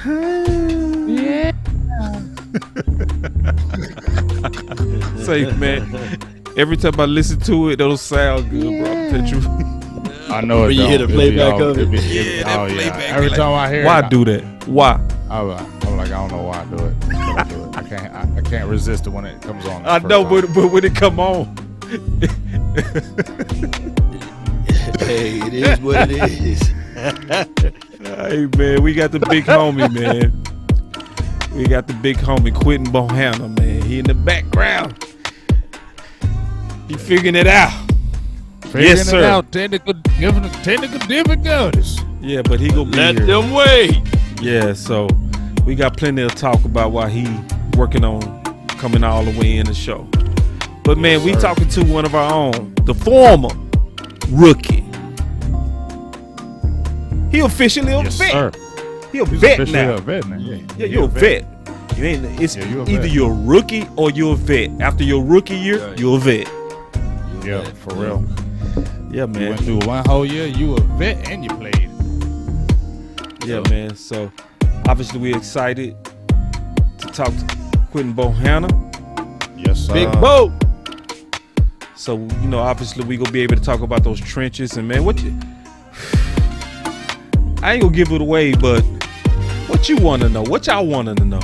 Yeah. Say, man, every time I listen to it, it'll sound good, bro. I know it. When you hear the playback of it. Every time I hear why it. I do that? Why? I'm like, I don't know why I do it. But I do it. I can't resist it when it comes on. I know, but when it come on. Hey, it is what it is. Hey, man, we got the big homie, man. We got the big homie, Quinton Bohanna, man. He in the background. He figuring it out. Figuring it out. Technical difficulties. Yeah, but he gonna be Let here. them wait. Yeah, so we got plenty of talk about why he working on coming all the way in the show. But man, we talking to one of our own, the former rookie. He officially a vet. Sir. He a vet now. A vet now. Yeah, you're a vet. You ain't. It's either you're a rookie or you're a vet. After your rookie year, you're a vet. Yeah, for real. Yeah, man. You went through one whole year. You a vet and you played. Yeah, man. So obviously we're excited to talk to Quinton Bohanna. Yes, sir. Big Bo. So obviously we gonna be able to talk about those trenches and man, I ain't gonna give it away, but what you want to know? What y'all wanting to know?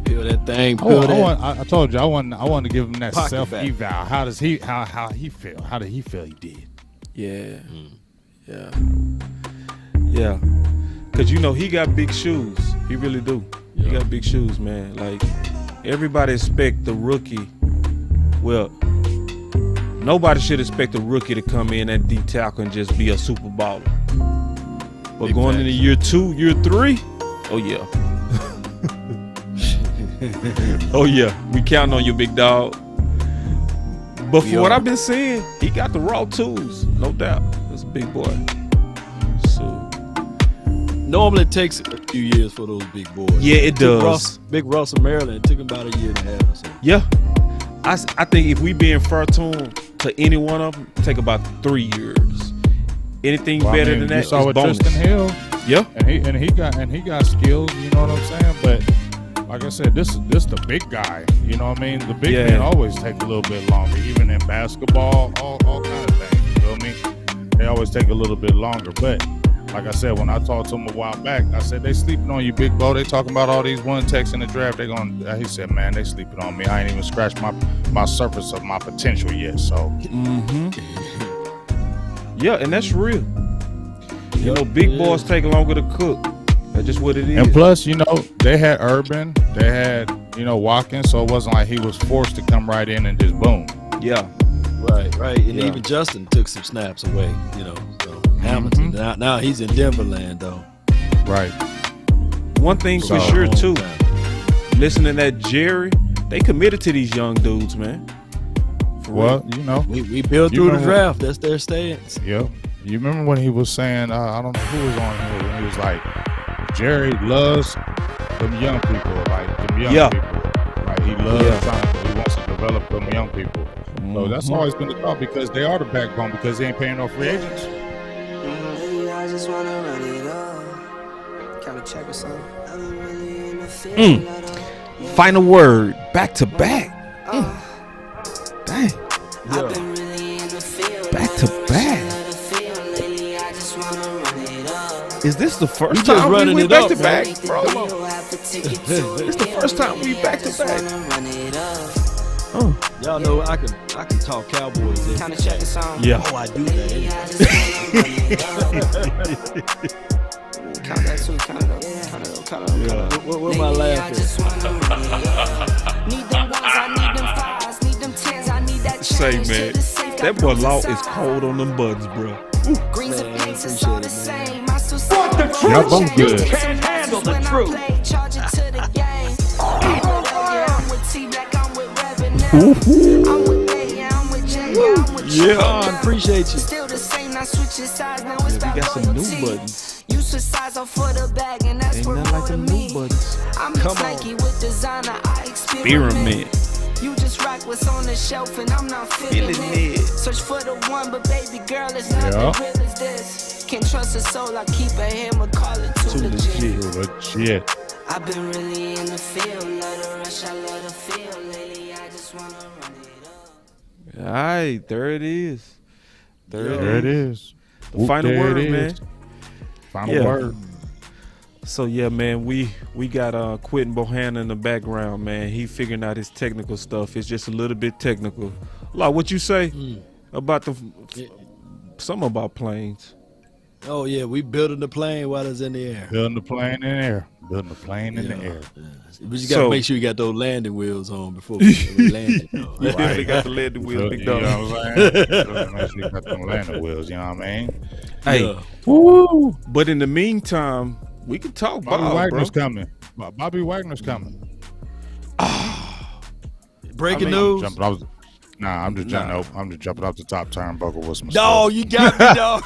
Feel that thing. I told you I wanted to give him that Pocket self back. eval. How does he? How he feel? How did he feel? He did. Yeah, yeah. Cause he got big shoes. He really do. He got big shoes, man. Like everybody expect the rookie. Well, nobody should expect a rookie to come in at D tackle and just be a super baller. But Big going facts. into year 2, year 3, oh yeah. Oh yeah, we counting on you, big dog. But for what I've been seeing, he got the raw tools, no doubt. That's a big boy. So Normally it takes a few years for those big boys. yeah, it does. Big Russell Maryland, it took him about a year and a half or so. Yeah, I think if we being fair to any one of them, take about 3 years. Anything better than that you is saw with bonus. Tristan Hill. Yeah, and he got skills. You know what I'm saying? But like I said, this the big guy. You know what I mean? The big men always take a little bit longer, even in basketball, all kind of things. You feel me? They always take a little bit longer. But like I said, when I talked to him a while back, I said they sleeping on you, big Bo. They talking about all these one techs in the draft. He said, man, they sleeping on me. I ain't even scratched my surface of my potential yet. So. Yeah, and that's real. Big boys take longer to cook. That's just what it is. And plus, they had Urban, they had, Watkins, so it wasn't like he was forced to come right in and just boom. Yeah. Right. And even Justin took some snaps away, So Hamilton, now he's in Denver land, though. Right. One thing for sure, too, listening to that Jerry, they committed to these young dudes, man. Well, we built through the draft. That's their stance. Yeah. You remember when he was saying, I don't know who was on here, when he was like, Jerry loves them young people, like them young people. Like he loves he wants to develop them young people. So that's always been the thought because they are the backbone because they ain't paying no free agents. I just wanna run it up. Kind of check or something. Final word, back to back. Dang. Back to back. Is this the first time we went back to back, bro? It's the first time we back to back. Oh, y'all know I can talk Cowboys. Kind of check the song. Yeah. Oh, I do that. Count that too. Count it up. Where my laugh at? Need them ones, I need them fives, need them tens, I need that say, change. man, that boy Law is cold on them buttons, bro. Greens and pinks, it's all the same. I still Y'all both good. can't handle the truth. Charge it to the game. I'm with T-Black, I'm with Revenue. I'm with A, I'm with J, I'm with Yeah, appreciate you. Still the same, now switching sides, now it's Man, we got about some new loyalty. buttons. You switch sides off for the bag, and that's Ain't for nothing like more them to new me. buttons. I'm Come Nike with designer, I experiment. You just rock what's on the shelf, and I'm not feeling it. Search for the one, but baby girl, it's nothing real as this. can't trust a soul, I keep a hammer, call it too legit. Legit. I've been really in the field, love the rush, I love the feel. Lately, I just wanna run it up. All right, there it is. There it is. The final word, man. Final word. So yeah, man, we got Quinton Bohanna in the background, man. He figuring out his technical stuff. It's just a little bit technical. Like what you say about something about planes. Oh yeah, we building the plane while it's in the air. Building the plane in the air. Building the plane in the air. Yeah. But you gotta make sure you got those landing wheels on before we land. You definitely got the landing wheels, big dog. You know what I'm saying? Make sure you got them landing wheels, you know what I mean? Hey, woo! But in the meantime, we can talk Bobby Bob, Wagner's bro. coming. Bobby Wagner's coming. Breaking news. I'm just jumping off the top turnbuckle with some Dog, you got me, dog.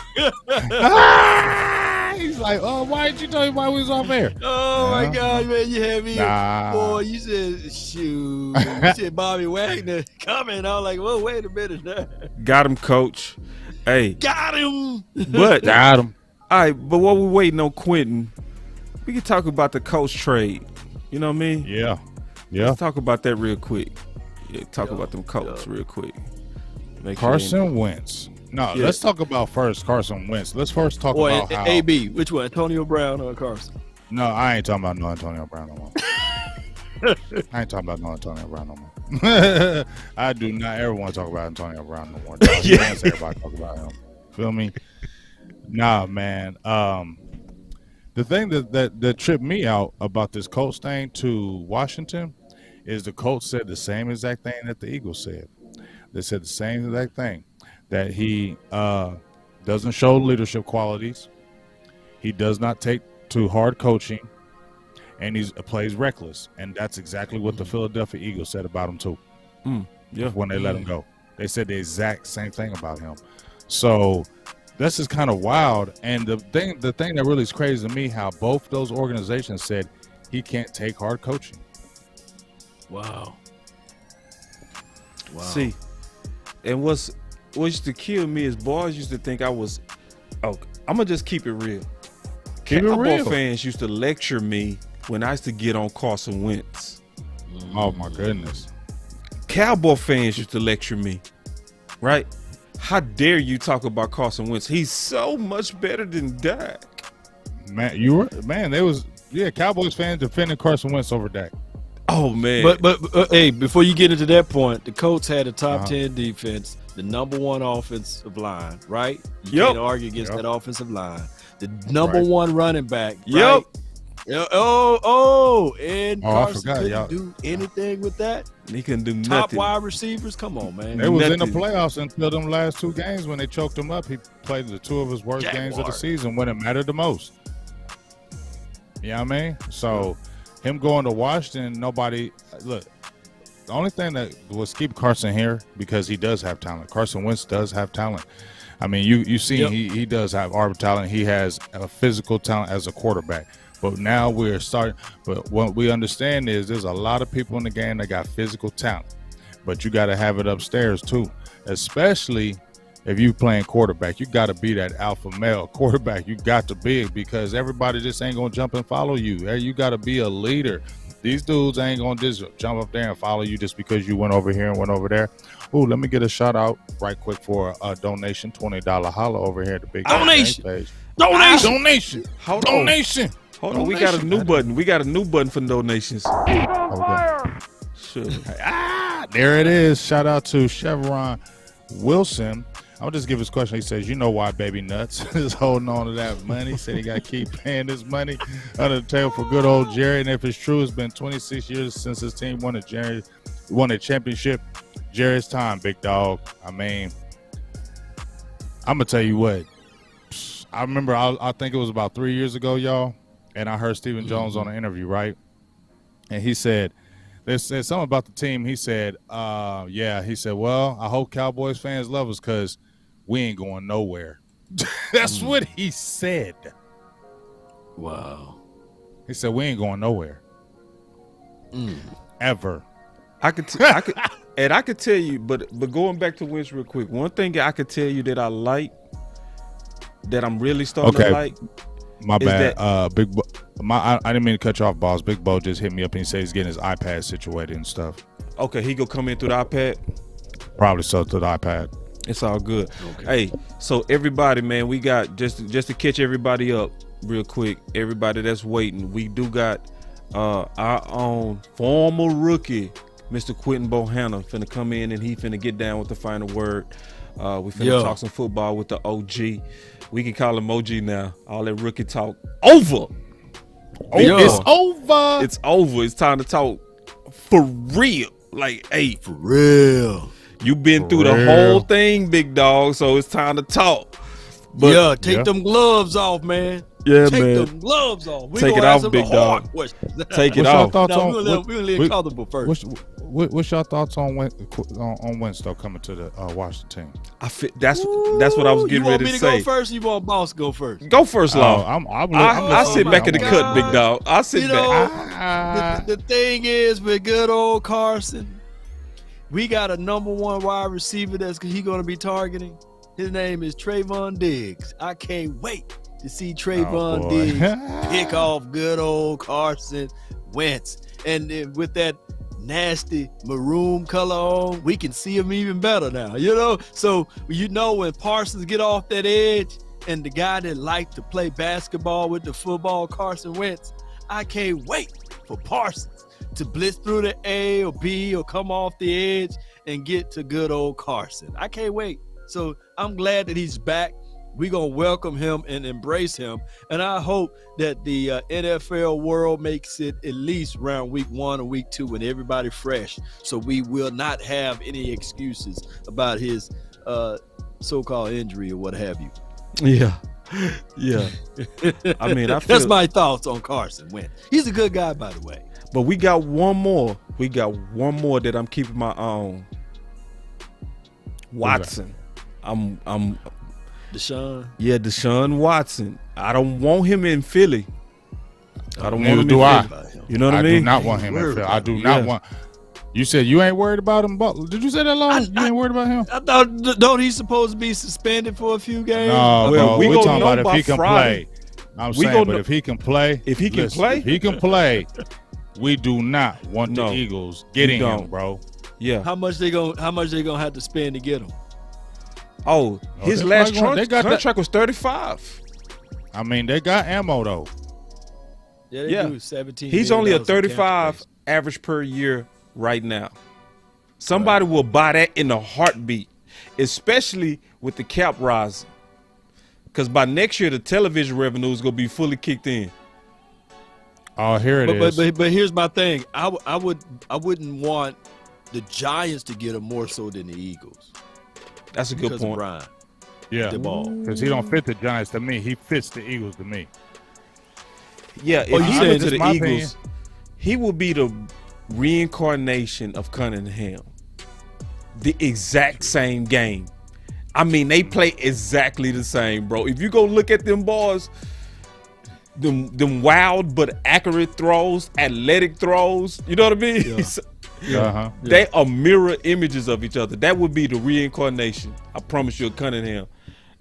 He's like, oh, why didn't you tell me why we was off air? Oh my God, man, you had me. Nah. Boy, you said, shoot. You said Bobby Wagner coming. I was like, well, wait a minute now. Got him, coach. Hey, Got him. but Got him. all right, but while we're waiting on Quinton, we can talk about the coach trade. You know what I mean? Yeah. Let's talk about that real quick. Yeah, talk about them Colts real quick. Carson Wentz. No, let's talk about first Carson Wentz. Let's first talk about how AB. Which one, Antonio Brown or Carson? No, I ain't talking about no Antonio Brown no more. I ain't talking about no Antonio Brown no more. I do not ever want to talk about Antonio Brown no more. You can't say everybody talk about him. Feel me? Nah, man. The thing that tripped me out about this Colts thing to Washington is the Colts said the same exact thing that the Eagles said. They said the same exact thing, that he doesn't show leadership qualities. He does not take to hard coaching, and he plays reckless. And that's exactly what the Philadelphia Eagles said about him too. When they let him go, they said the exact same thing about him. So this is kind of wild. And the thing that really is crazy to me, how both those organizations said he can't take hard coaching. Wow. See, and what used to kill me is boys used to think I was. Oh, I'm gonna just keep it real. Cowboy fans used to lecture me when I used to get on Carson Wentz. Oh my goodness. Cowboy fans used to lecture me, right? How dare you talk about Carson Wentz? He's so much better than Dak. Man, Cowboys fans defending Carson Wentz over Dak. Oh man. But hey, before you get into that point, the Colts had a top 10 defense, the number 1 offensive line, right? You can't argue against that offensive line. The number 1 running back. Right? And Carson couldn't do anything with that. He couldn't do nothing. Top wide receivers, come on, man. They was in the playoffs until them last 2 games when they choked him up. He played the 2 of his worst games of the season when it mattered the most. You know what I mean? So him going to Washington, nobody look. The only thing that was keep Carson here because he does have talent. Carson Wentz does have talent. I mean, you see, he does have arm talent. He has a physical talent as a quarterback. But now we're starting. But what we understand is there's a lot of people in the game that got physical talent, but you got to have it upstairs too. Especially if you playing quarterback, you got to be that alpha male quarterback. You got to be it because everybody just ain't gonna jump and follow you. You got to be a leader. These dudes ain't gonna just jump up there and follow you just because you went over here and went over there. Ooh, let me get a shout out right quick for a donation, $20 holla over here at the Big Donation page. Donation. Donation. Hold on, we got a new button. We got a new button for donations. Okay. Sure. There it is. Shout out to Chevron Wilson. I'll just give his question. He says, you know why Baby Nuts is holding on to that money. He said he got to keep paying this money under the table for good old Jerry. And if it's true, it's been 26 years since his team won a championship. Jerry's time, big dog. I mean, I'm going to tell you what. I remember, I think it was about 3 years ago, y'all. And I heard Stephen Jones on an interview, right? And he said, they said something about the team. He said, he said, well, I hope Cowboys fans love us because we ain't going nowhere. That's what he said. Wow. He said, we ain't going nowhere. Ever. I could tell you, but going back to Wentz real quick, one thing I could tell you that I like that I'm really starting to like. My bad. Big Bo, I didn't mean to cut you off, boss. Big Bo just hit me up and he said he's getting his iPad situated and stuff. Okay, he go come in through the iPad? Probably so, through the iPad. It's all good. Okay. Hey, so everybody, man, we got just to catch everybody up real quick. Everybody that's waiting, we do got our own former rookie, Mr. Quinton Bohanna, finna come in and he finna get down with the final word. We finna talk some football with the OG. We can call him OG now. All that rookie talk over. It's over. It's over. It's time to talk for real. Like, hey, for real. You've been through the whole thing, big dog. So it's time to talk. But take them gloves off, man. Yeah, take man. them gloves off. We take it off, big dog. Take it off. We're gonna leave comfortable first. What's your thoughts on Wentz though coming to the Washington team? That's what I was getting ready to say. You want me to go first? Or you want Boss go first? Go first, Law. I sit back in the cut, big dog. I sit back. The thing is, with good old Carson, we got a number 1 wide receiver that's he going to be targeting. His name is Trayvon Diggs. I can't wait to see Trayvon Diggs pick off good old Carson Wentz, and with that nasty maroon color on, we can see him even better now, so when Parsons get off that edge and the guy that liked to play basketball with the football, Carson Wentz, I can't wait for Parsons to blitz through the A or B or come off the edge and get to good old Carson. I can't wait. So I'm glad that he's back. We're going to welcome him and embrace him. And I hope that the NFL world makes it at least around week 1 or week 2 when everybody fresh. So we will not have any excuses about his so-called injury or what have you. Yeah. I mean, that's my thoughts on Carson Wentz. He's a good guy, by the way. But we got one more. That I'm keeping my own. Watson. I'm Deshaun? Yeah, Deshaun Watson. I don't want him in Philly. I don't want him in Philly. You know what I mean? I do not want him in Philly. I do not want. You said you ain't worried about him. Did you say that, Long? You ain't worried about him? I thought, don't he supposed to be suspended for a few games? No, well, we're talking about if he can play. I'm saying, but if he can play. If he can play, we do not want the Eagles getting him, bro. Yeah. How much they gonna have to spend to get him? Oh, his last contract was 35. I mean, they got ammo though. Yeah, they do 17. He's only a 35 average per year right now. Somebody will buy that in a heartbeat, especially with the cap rising. Because by next year, the television revenue is going to be fully kicked in. Oh, here it is. But here's my thing. I wouldn't want the Giants to get him more so than the Eagles. That's a good point. Brian. Yeah, because he don't fit the Giants to me. He fits the Eagles to me. Yeah, if he went to the Eagles, he will be the reincarnation of Cunningham. The exact same game. I mean, they play exactly the same, bro. If you go look at them boys, them wild but accurate throws, athletic throws, you know what I mean? Yeah. They are mirror images of each other. That would be the reincarnation. I promise you, Cunningham.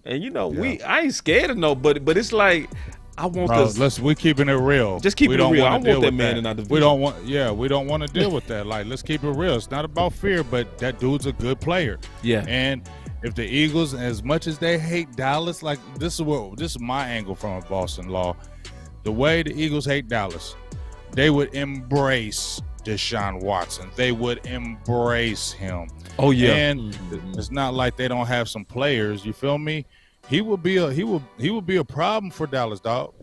And I ain't scared of no, but it's like I want this. We keeping it real. Just keep it real. I want that man in our division. We don't want to deal with that. Like, let's keep it real. It's not about fear, but that dude's a good player. Yeah. And if the Eagles, as much as they hate Dallas, like this is my angle from a Boston Law. The way the Eagles hate Dallas, they would embrace Deshaun Watson. They would embrace him. Oh yeah. And it's not like they don't have some players. You feel me? He would be a problem for Dallas, dog.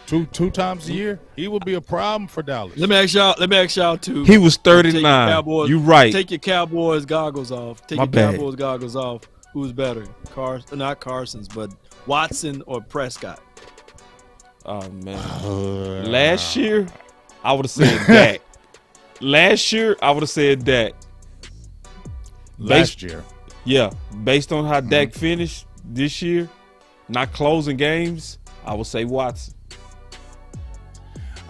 Two times a year, he would be a problem for Dallas. Let me ask y'all too. He was 39. You right. Take your Cowboys goggles off. Cowboys goggles off. Who's better? Not Carson's, but Watson or Prescott? Oh man. Last year, I would have said that. Last year, I would have said that. Last year. Yeah. Based on how Dak finished this year, not closing games, I would say Watson.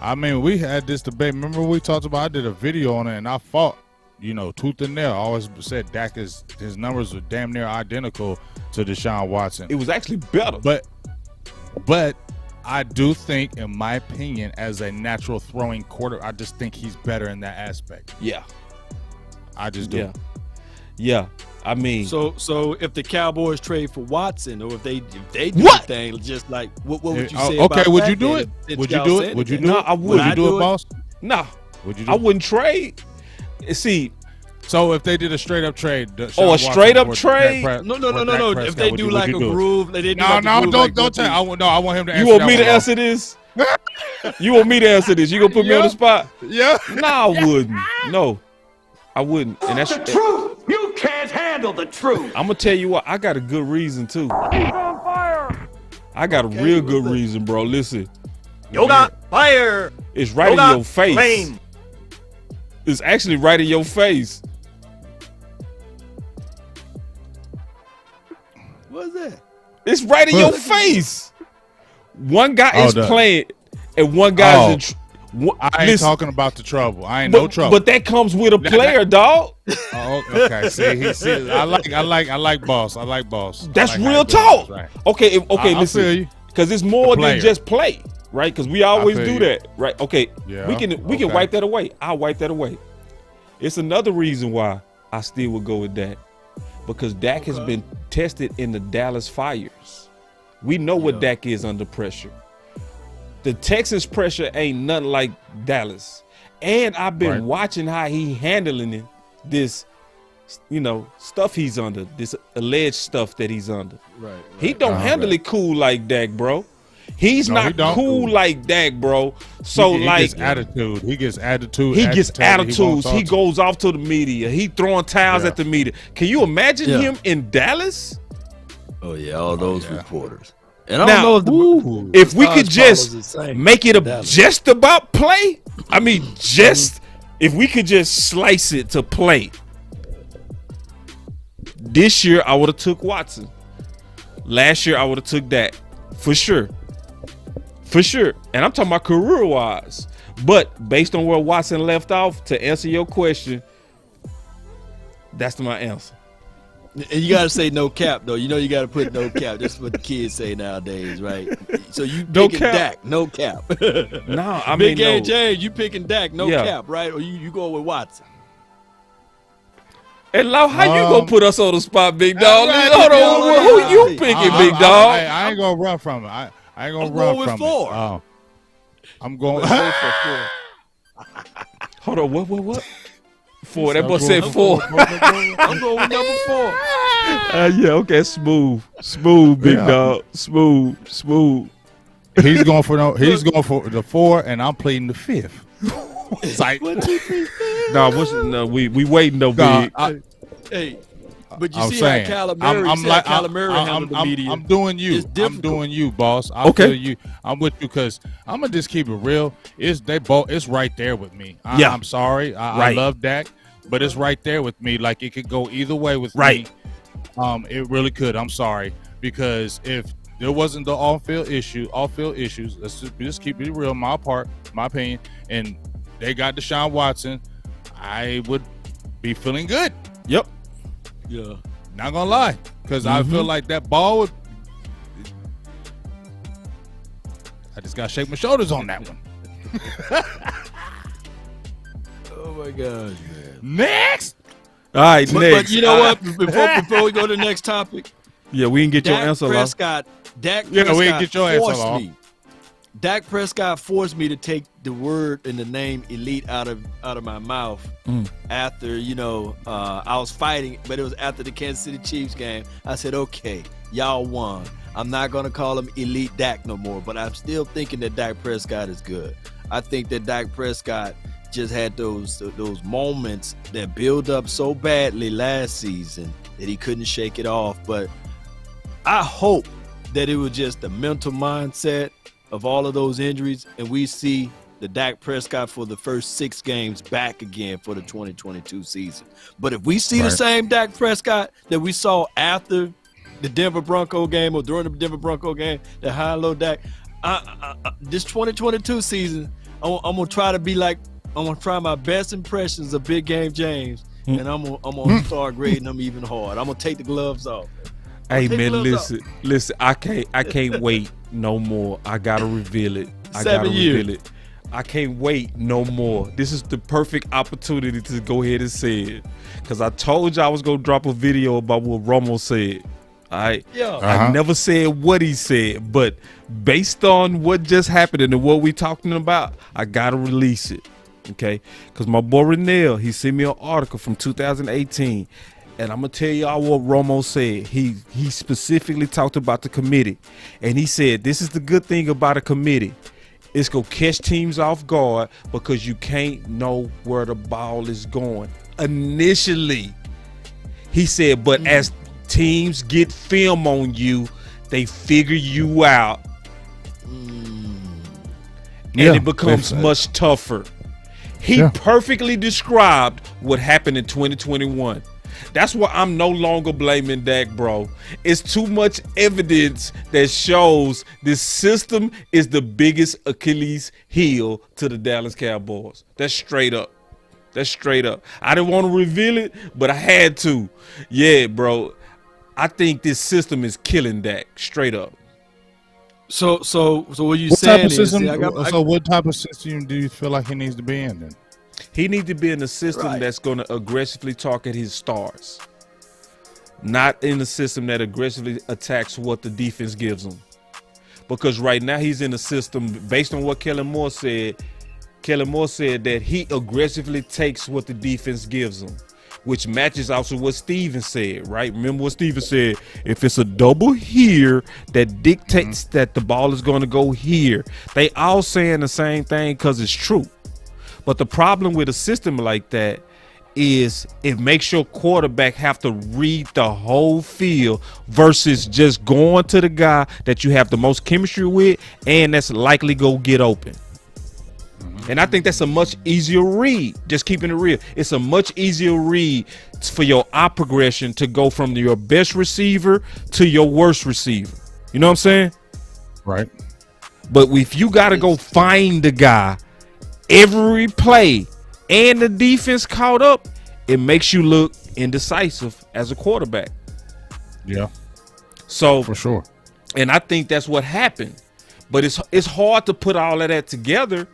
I mean, we had this debate. Remember we talked about, I did a video on it, and I fought, tooth and nail. I always said his numbers were damn near identical to Deshaun Watson. It was actually better. But I do think, in my opinion, as a natural throwing quarter, I just think he's better in that aspect. Yeah. I just do. Yeah. I mean, so if the Cowboys trade for Watson, or if they do What? the thing, just like what would you say? Okay, about would that you do then? it? Would you do it? Would you do No, it? I Would wouldn't. you do it, boss? nah, Would you do I it? wouldn't trade. See, So if they did a straight up trade, a straight up trade? No. If they do like a groove, they do No, like a groove, like don't tell. I want him to. you want me to answer this? You want me to answer this? You gonna put me on the spot? Yeah. No, I wouldn't. No, I wouldn't. And that's the truth. You can't handle the truth. I'm gonna tell you what. I got a good reason too. He's on fire. I got a real good reason, bro. Listen, You got fire. it's right in Yoga your face. flame. It's actually right in your face. What's that? It's right in your face. One guy is the- playing, and one guy's in. I ain't listen, talking about the trouble. I ain't no trouble. But that comes with a player, dog. Oh, okay. See, I like boss. I like boss. That's I like how real he goes, talk. right. Okay, I feel listen. you. Because it's more player. than just play, right? Because we always feel do you. that, right? Okay, Yeah, we can okay. wipe that away. I'll wipe that away. It's another reason why I still would go with Dak, because Dak has been tested in the Dallas fires. We know what Dak is under pressure. The Texans pressure ain't nothing like Dallas, and I've been watching how he handling this, stuff he's under, this alleged stuff that he's under. Right. He don't handle it cool like Dak, bro. He's No, not he don't. cool like Dak, bro. So he like gets attitude. He gets attitude. he gets agitated. He won't attitudes. He talk goes off to the media. He throwing towels Yeah. at the media. Can you imagine him in Dallas? Oh yeah, all those reporters. And I Now, don't know if we could Stars just follows the same. make it Dallas. just about play, I mean, if we could just slice it to play. This year, I would have took Watson. Last year, I would have took that for sure. For sure. And I'm talking about career-wise. But based on where Watson left off, to answer your question, that's my answer. And you gotta say no cap though. You know you gotta put no cap. That's what the kids say nowadays, right? So you No picking cap. Dak, no cap. No, I Big mean, Game no. James, you picking Dak, no Yeah. cap, right? Or you go with Watson. And Lau, how you gonna put us on the spot, big dog? right, Hold big on, dog. who you picking, big dog? I ain't gonna run from it. I ain't gonna I'm run going with from 4. it. Oh, I'm going. Hold on, what? 4. That boy said 4. I'm going with number 4. Yeah, okay, smooth, big dog, smooth. He's going for the 4, and I'm pleading the 5th. It's like, we waiting though, big. Hey, but you I'm see saying, how Calamari handled the media. I'm doing you. It's I'm difficult. doing you, boss. I Okay. feel you. I'm with you because I'm gonna just keep it real. It's right there with me. Yeah. I'm sorry. I Right. love Dak, but it's right there with me. Like it could go either way with Right. me. It really could. I'm sorry because if there wasn't the off-field issues. Let's just keep it real. My opinion, and they got Deshaun Watson. I would be feeling good. Yep. Yeah. Not gonna lie, because I feel like that ball would. I just gotta shake my shoulders on that one. Oh my gosh, man. Next. All right, But next. you know what? Before we go to the next topic, Yeah, we can get your Dak answer, Lau. Prescott. Dak Yeah, Prescott we can get your answer, forced Law. me. Dak Prescott forced me to take the word and the name elite out of my mouth after, I was fighting, but it was after the Kansas City Chiefs game. I said, okay, y'all won. I'm not going to call him elite Dak no more, but I'm still thinking that Dak Prescott is good. I think that Dak Prescott just had those moments that build up so badly last season that he couldn't shake it off. But I hope that it was just the mental mindset of all of those injuries, and we see the Dak Prescott for the first 6 games back again for the 2022 season. But if we see the same Dak Prescott that we saw after the Denver Bronco game or during the Denver Bronco game, the high and low Dak, this 2022 season, I'm gonna try to be like, I'm gonna try my best impressions of Big Game James, and I'm gonna start grading them even hard. I'm gonna take the gloves off. Hey Take man, gloves listen. I can't wait no more. I gotta reveal it. I 7 gotta years. reveal it. I can't wait no more. This is the perfect opportunity to go ahead and say it. Because I told you I was going to drop a video about what Romo said. All right? Yeah. I never said what he said. But based on what just happened and what we talking about, I got to release it. Okay? Because my boy Renell, he sent me an article from 2018. And I'm going to tell y'all what Romo said. He specifically talked about the committee. And he said, this is the good thing about a committee. It's going to catch teams off guard because you can't know where the ball is going. Initially, he said, but as teams get film on you, they figure you out. And it becomes much tougher. He perfectly described what happened in 2021. That's why I'm no longer blaming Dak, bro. It's too much evidence that shows this system is the biggest Achilles heel to the Dallas Cowboys. That's straight up. That's straight up. I didn't want to reveal it, but I had to. Yeah, bro. I think this system is killing Dak, straight up. So what you What saying type of system? is, What type of system do you feel like he needs to be in then? He needs to be in a system that's going to aggressively target his stars, not in a system that aggressively attacks what the defense gives him. Because right now he's in a system based on what Kellen Moore said. Kellen Moore said that he aggressively takes what the defense gives him, which matches also what Steven said, right? Remember what Steven said? If it's a double here that dictates that the ball is going to go here, they all saying the same thing because it's true. But the problem with a system like that is it makes your quarterback have to read the whole field versus just going to the guy that you have the most chemistry with and that's likely go get open. And I think that's a much easier read, just keeping it real. It's a much easier read for your eye progression to go from your best receiver to your worst receiver. You know what I'm saying? Right. But if you got to go find the guy every play and the defense caught up, it makes you look indecisive as a quarterback. Yeah. So for sure. And I think that's what happened. But it's hard to put all of that together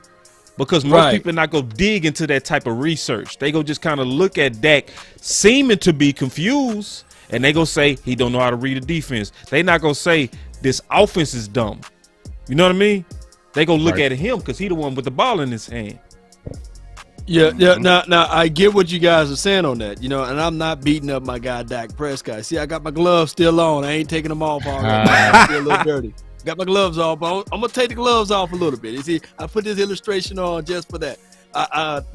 because most people not go dig into that type of research. They go just kind of look at Dak seeming to be confused and they go say he don't know how to read a defense. They not gonna say this offense is dumb. You know what I mean? They go look at him because he the one with the ball in his hand. Yeah. Now I get what you guys are saying on that, and I'm not beating up my guy Dak Prescott. See, I got my gloves still on. I ain't taking them off already. I'm still a little dirty. Got my gloves off, but I'm gonna take the gloves off a little bit. You see, I put this illustration on just for that.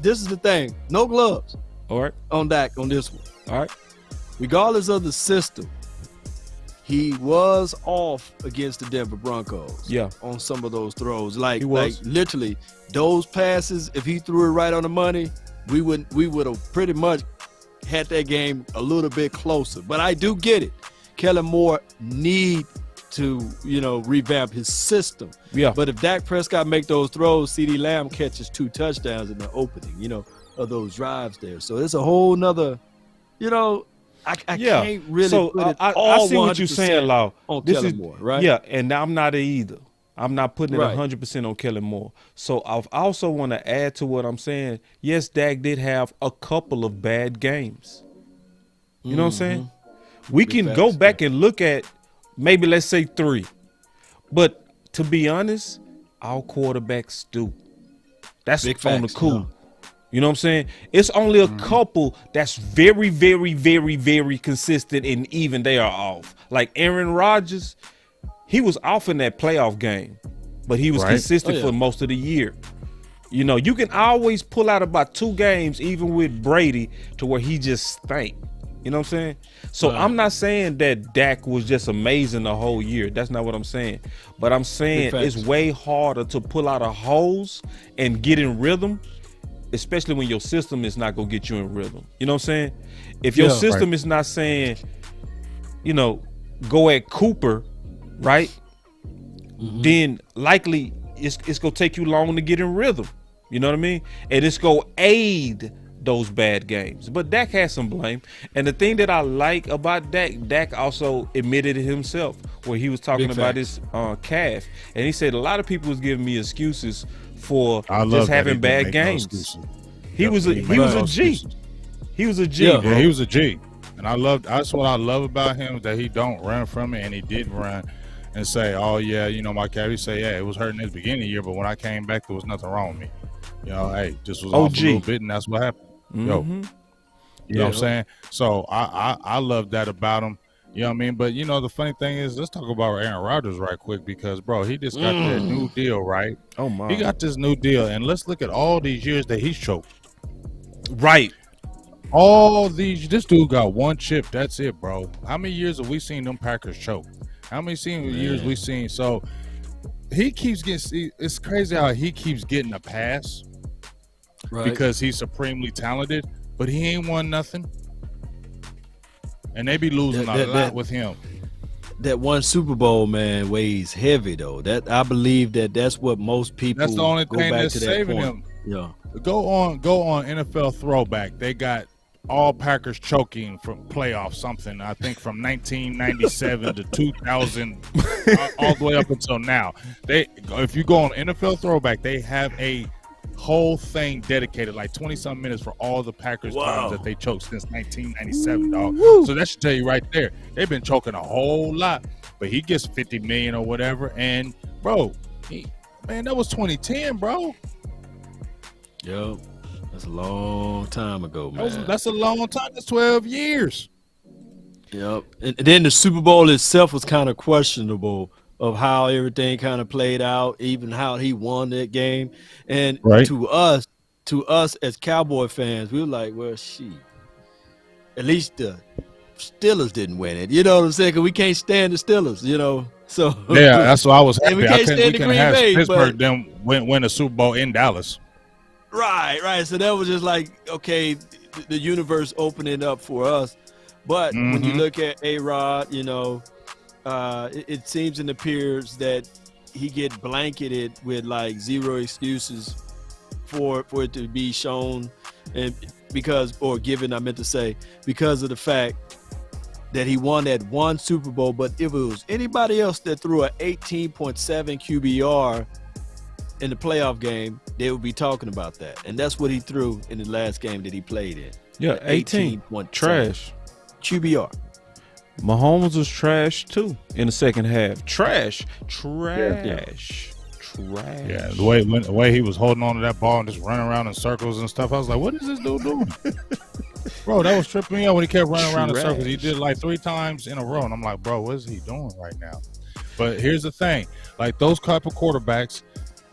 This is the thing: no gloves. All right. On Dak on this one. All right. Regardless of the system, he was off against the Denver Broncos. Yeah. On some of those throws, like literally those passes. If he threw it right on the money, we would have pretty much had that game a little bit closer. But I do get it. Kellen Moore need to revamp his system. Yeah. But if Dak Prescott make those throws, CeeDee Lamb catches 2 touchdowns in the opening, of those drives there. So it's a whole nother, I can't really put it all I see what you're saying, Law. On Kellen Moore, right? Yeah, and I'm not either. I'm not putting it 100% on Kellen Moore. So I also want to add to what I'm saying. Yes, Dak did have a couple of bad games. You know what I'm saying? We can go back and look at maybe let's say 3. But to be honest, our quarterbacks do. That's on the cool. No. You know what I'm saying? It's only a couple that's very, very, very, very consistent and even they are off. Like Aaron Rodgers, he was off in that playoff game, but he was consistent for most of the year. You can always pull out about 2 games, even with Brady, to where he just stank. You know what I'm saying? So I'm not saying that Dak was just amazing the whole year. That's not what I'm saying. But I'm saying it's way harder to pull out a hose and get in rhythm, especially when your system is not going to get you in rhythm. You know what I'm saying? If your system is not saying, go at Cooper, right? Then likely it's going to take you long to get in rhythm. You know what I mean? And it's going to aid those bad games. But Dak has some blame. And the thing that I like about Dak also admitted it himself where he was talking about his calf. And he said a lot of people was giving me excuses for just having bad games. He was a G. He was a G. Yeah, he was a G. And that's what I love about him, that he don't run from it, and he did run and say, oh yeah, my calf. He say, yeah, it was hurting at the beginning of the year, but when I came back, there was nothing wrong with me. Hey, just was off a little bit, and that's what happened. You know what I'm saying? So I love that about him. You know what I mean? But the funny thing is, let's talk about Aaron Rodgers right quick, because bro, he just got that new deal, right? Oh my. He got this new deal, and let's look at all these years that he's choked. Right. This dude got one chip. That's it, bro. How many years have we seen them Packers choke? How many years we seen? So he keeps getting. It's crazy how he keeps getting a pass, right? Because he's supremely talented, but he ain't won nothing, and they be losing a lot with him. That one Super Bowl, man, weighs heavy though. That I believe that's what most people. That's the only go thing back that's to that saving point. him. Yeah. Go on NFL Throwback. They got all Packers choking from playoff something. I think from 1997 to 2000, all the way up until now. If you go on NFL Throwback, they have a whole thing dedicated, like 20-something minutes for all the Packers times that they choked since 1997, dog. So that should tell you right there. They've been choking a whole lot, but he gets $50 million or whatever. And bro, that was 2010, bro. Yep. That's a long time ago, man. That's a long time. That's 12 years. Yep. And then the Super Bowl itself was kind of questionable of how everything kind of played out, even how he won that game. And to us as Cowboy fans, we were like, well, at least the Steelers didn't win it. You know what I'm saying? Because we can't stand the Steelers, So yeah, that's why I was happy. We can't stand the Green Bay, Pittsburgh then win a Super Bowl in Dallas. Right. So that was just like, okay, the universe opening up for us. But when you look at A-Rod, it seems and appears that he get blanketed with like zero excuses for it to be shown, and because of the fact that he won that one Super Bowl. But if it was anybody else that threw an 18.7 QBR in the playoff game, they would be talking about that. And that's what he threw in the last game that he played in. Yeah, 18. Trash. QBR. Mahomes was trash too in the second half. Trash. Yeah, the way he was holding on to that ball and just running around in circles and stuff, I was like, what is this dude doing? Bro, that was tripping me out when he kept running around in circles. He did like 3 times in a row, and I'm like, bro, what is he doing right now? But here's the thing. Like, those type of quarterbacks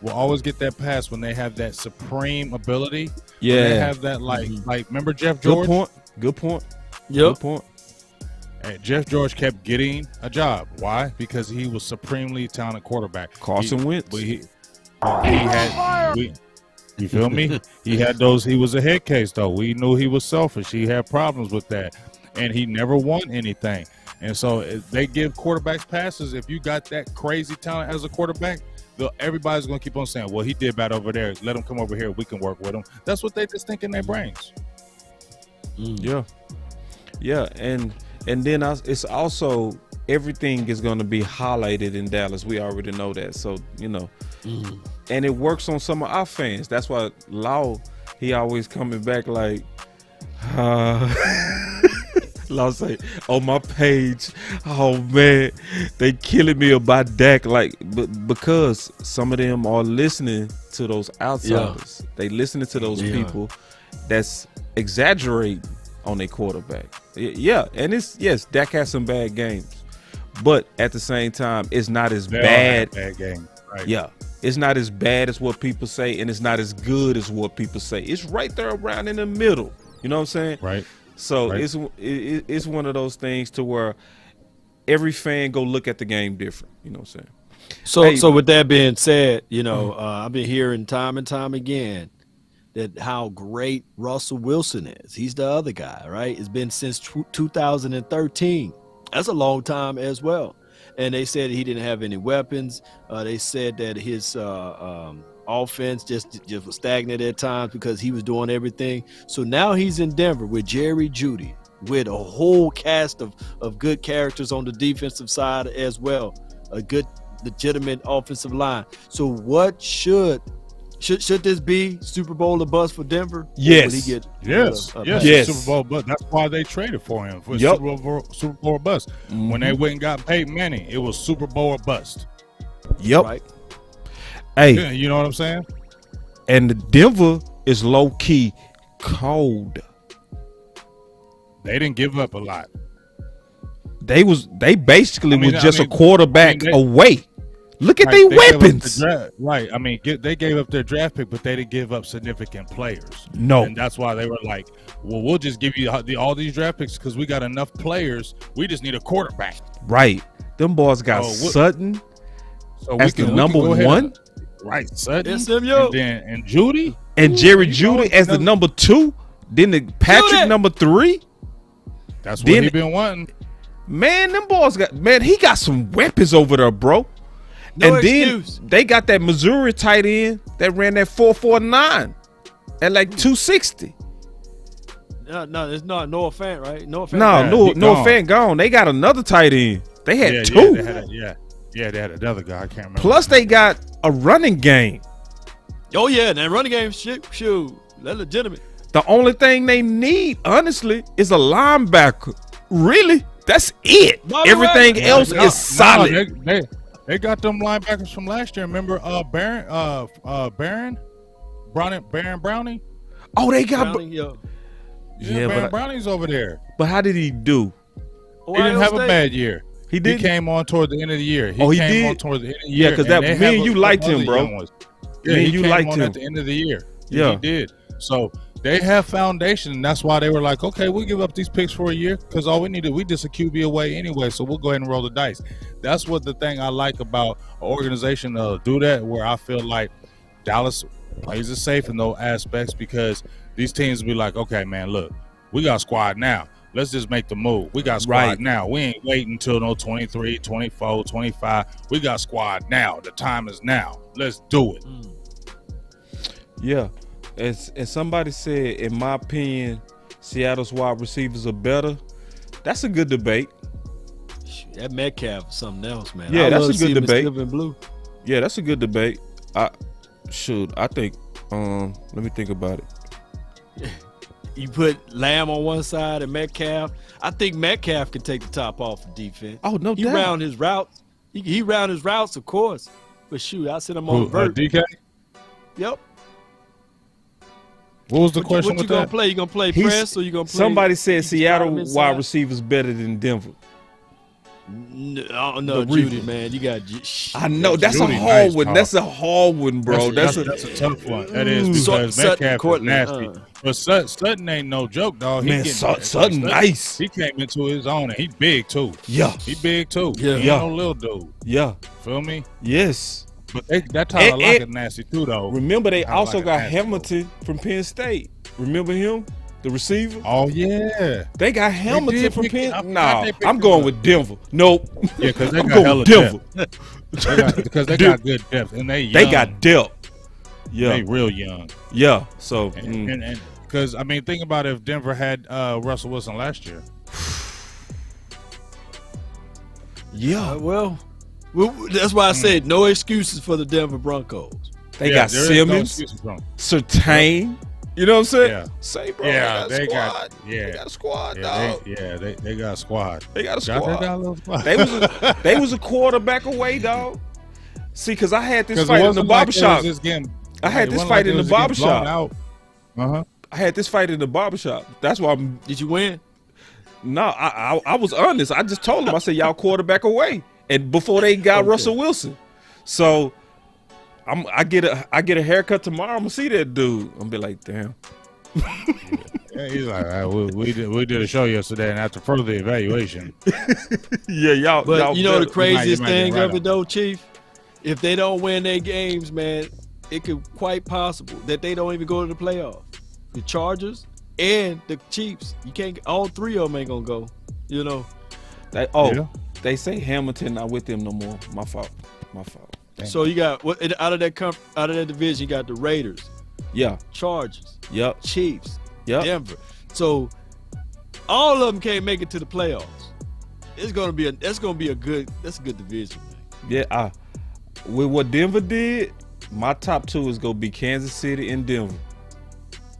will always get that pass when they have that supreme ability. Yeah. When they have that, like remember Jeff George? Good point. Yep. Good point. And Jeff George kept getting a job. Why? Because he was supremely talented quarterback. Carson Wentz. You feel me? He had those. He was a head case, though. We knew he was selfish. He had problems with that, and he never won anything. And so they give quarterbacks passes. If you got that crazy talent as a quarterback, everybody's going to keep on saying, well, he did bad over there. Let him come over here. We can work with him. That's what they just think in their brains. Yeah. And then it's also, everything is going to be highlighted in Dallas. We already know that. So, and it works on some of our fans. That's why Law, he always coming back like, Law say, on my page, oh man, they killing me about Dak. Like, because some of them are listening to those outsiders. Yeah. They listening to those people that's exaggerating on their quarterback. Yeah, and Dak has some bad games, but at the same time, it's not as bad. Bad game, right? Yeah, it's not as bad as what people say, and it's not as good as what people say. It's right there around in the middle. You know what I'm saying? Right. So it's one of those things to where every fan go look at the game different. You know what I'm saying? So with that being said, I've been hearing time and time again that how great Russell Wilson is. He's the other guy, right? It's been since 2013. That's a long time as well. And they said he didn't have any weapons. They said that his Offense just was stagnant at times because he was doing everything. So now he's in Denver with Jerry Jeudy, with a whole cast of good characters on the defensive side as well. A good, legitimate offensive line. So what should this be Super Bowl or bust for Denver? Yes. Yes. Super Bowl bust. That's why they traded for him for Super Bowl bust. Mm-hmm. When they went and got Peyton Manning, it was Super Bowl or bust. Yep. Right. Hey, Yeah, you know what I'm saying? and the Denver is low key cold. They didn't give up a lot. They basically was just a quarterback away. Look at their weapons. Right. I mean, they gave up their draft pick, but they didn't give up significant players. No. And that's why they were like, well, we'll just give you all these draft picks because we got enough players. We just need a quarterback. Right. Them boys got Sutton So as the number one. Right. Sutton. SMU. And Jeudy. And Jerry Jeudy as the number 2. Then the Patrick number 3. That's what he been wanting. Man, them boys he got some weapons over there, bro. No and excuse. Then they got that Missouri tight end that ran that 4.49 at like 260. No, it's not Noah Fant, right? Noah Fant. No Fant gone. They got another tight end. They had 2. They had another guy. I can't remember. Plus they got a running game. Oh yeah, that running game, shoot, that's legitimate. The only thing they need, honestly, is a linebacker. Really, that's it. Everything else is solid. They got them linebackers from last year. Remember, Baron Browning. Oh, they got Browning, Baron Browning's over there. But how did he do? He didn't have a bad year. He did. He came on toward the end of the year. He came did. on toward the end of the year. Yeah, because me and you liked him, bro. Yeah, me and he you came liked on him at the end of the year. Yeah, he did. So they have foundation, and that's why they were like, okay, we'll give up these picks for a year because all we needed, we just a QB away anyway, so we'll go ahead and roll the dice. That's what the thing I like about an organization do that, where I feel like Dallas plays it safe in those aspects because these teams be like, okay, man, look, we got squad now. Let's just make the move. We got squad now. We ain't waiting until 23, 24, 25. We got squad now. The time is now. Let's do it. Yeah. As somebody said, in my opinion, Seattle's wide receivers are better. That's a good debate. That Metcalf is something else, man. Yeah, that's a good debate. Blue. Yeah, that's a good debate. I think. Let me think about it. You put Lamb on one side and Metcalf. I think Metcalf can take the top off of defense. Oh, no doubt. He round his routes. He round his routes, of course. But shoot, I sent him on vert. DK? Yep. What was the question what with you that? gonna play? You gonna play press or you gonna play? Somebody said Seattle wide receivers better than Denver. No, Judy, man. You got. I know that's Judy, a hard one. nice That's a hard one, bro. That's a tough one. That is because Metcalf is nasty. But Sutton ain't no joke, dog. Man, Sutton nice. He came into his own, and he big too. Yeah, he big too. Yeah, he ain't no little dude. Yeah, feel me? Yes. But that Tyler Lockett is nasty too, though. Remember, they also got Hamilton from Penn State. Remember him, the receiver? Oh yeah, they got Hamilton from Penn. No, I'm going with Denver. Nope. Yeah, because they got hella Denver. Because they got good depth, and they got depth. Yeah, they real young. Yeah, so and because I mean, think about if Denver had Russell Wilson last year. Yeah, well, that's why I said no excuses for the Denver Broncos. They got Simmons, Surtain. You know what I'm saying? Yeah. Say, bro. Yeah, they got a squad, dog. They got a squad. They got a squad. They got a little squad. They was a quarterback away, dog. See, because I had this fight in the barbershop. I had this fight in the barbershop. I had this fight in the barbershop. That's why Did you win? No, I was honest. I just told them, I said, y'all quarterback away. And before they got Russell Wilson. So I get a haircut tomorrow. I'm gonna see that dude. I'm gonna be like, damn. Yeah, he's like, we did a show yesterday, and after further evaluation. Yeah, y'all. But y'all you know the craziest thing right of it though, Chief? If they don't win their games, man, it could quite possible that they don't even go to the playoffs. The Chargers and the Chiefs, you can't. All three of them ain't gonna go. You know. They say Hamilton not with them no more. My fault. So you got out of that division, you got the Raiders, Chargers, Chiefs, Denver. So all of them can't make it to the playoffs. That's gonna be a good division, man. Yeah, with what Denver did, my top 2 is gonna be Kansas City and Denver.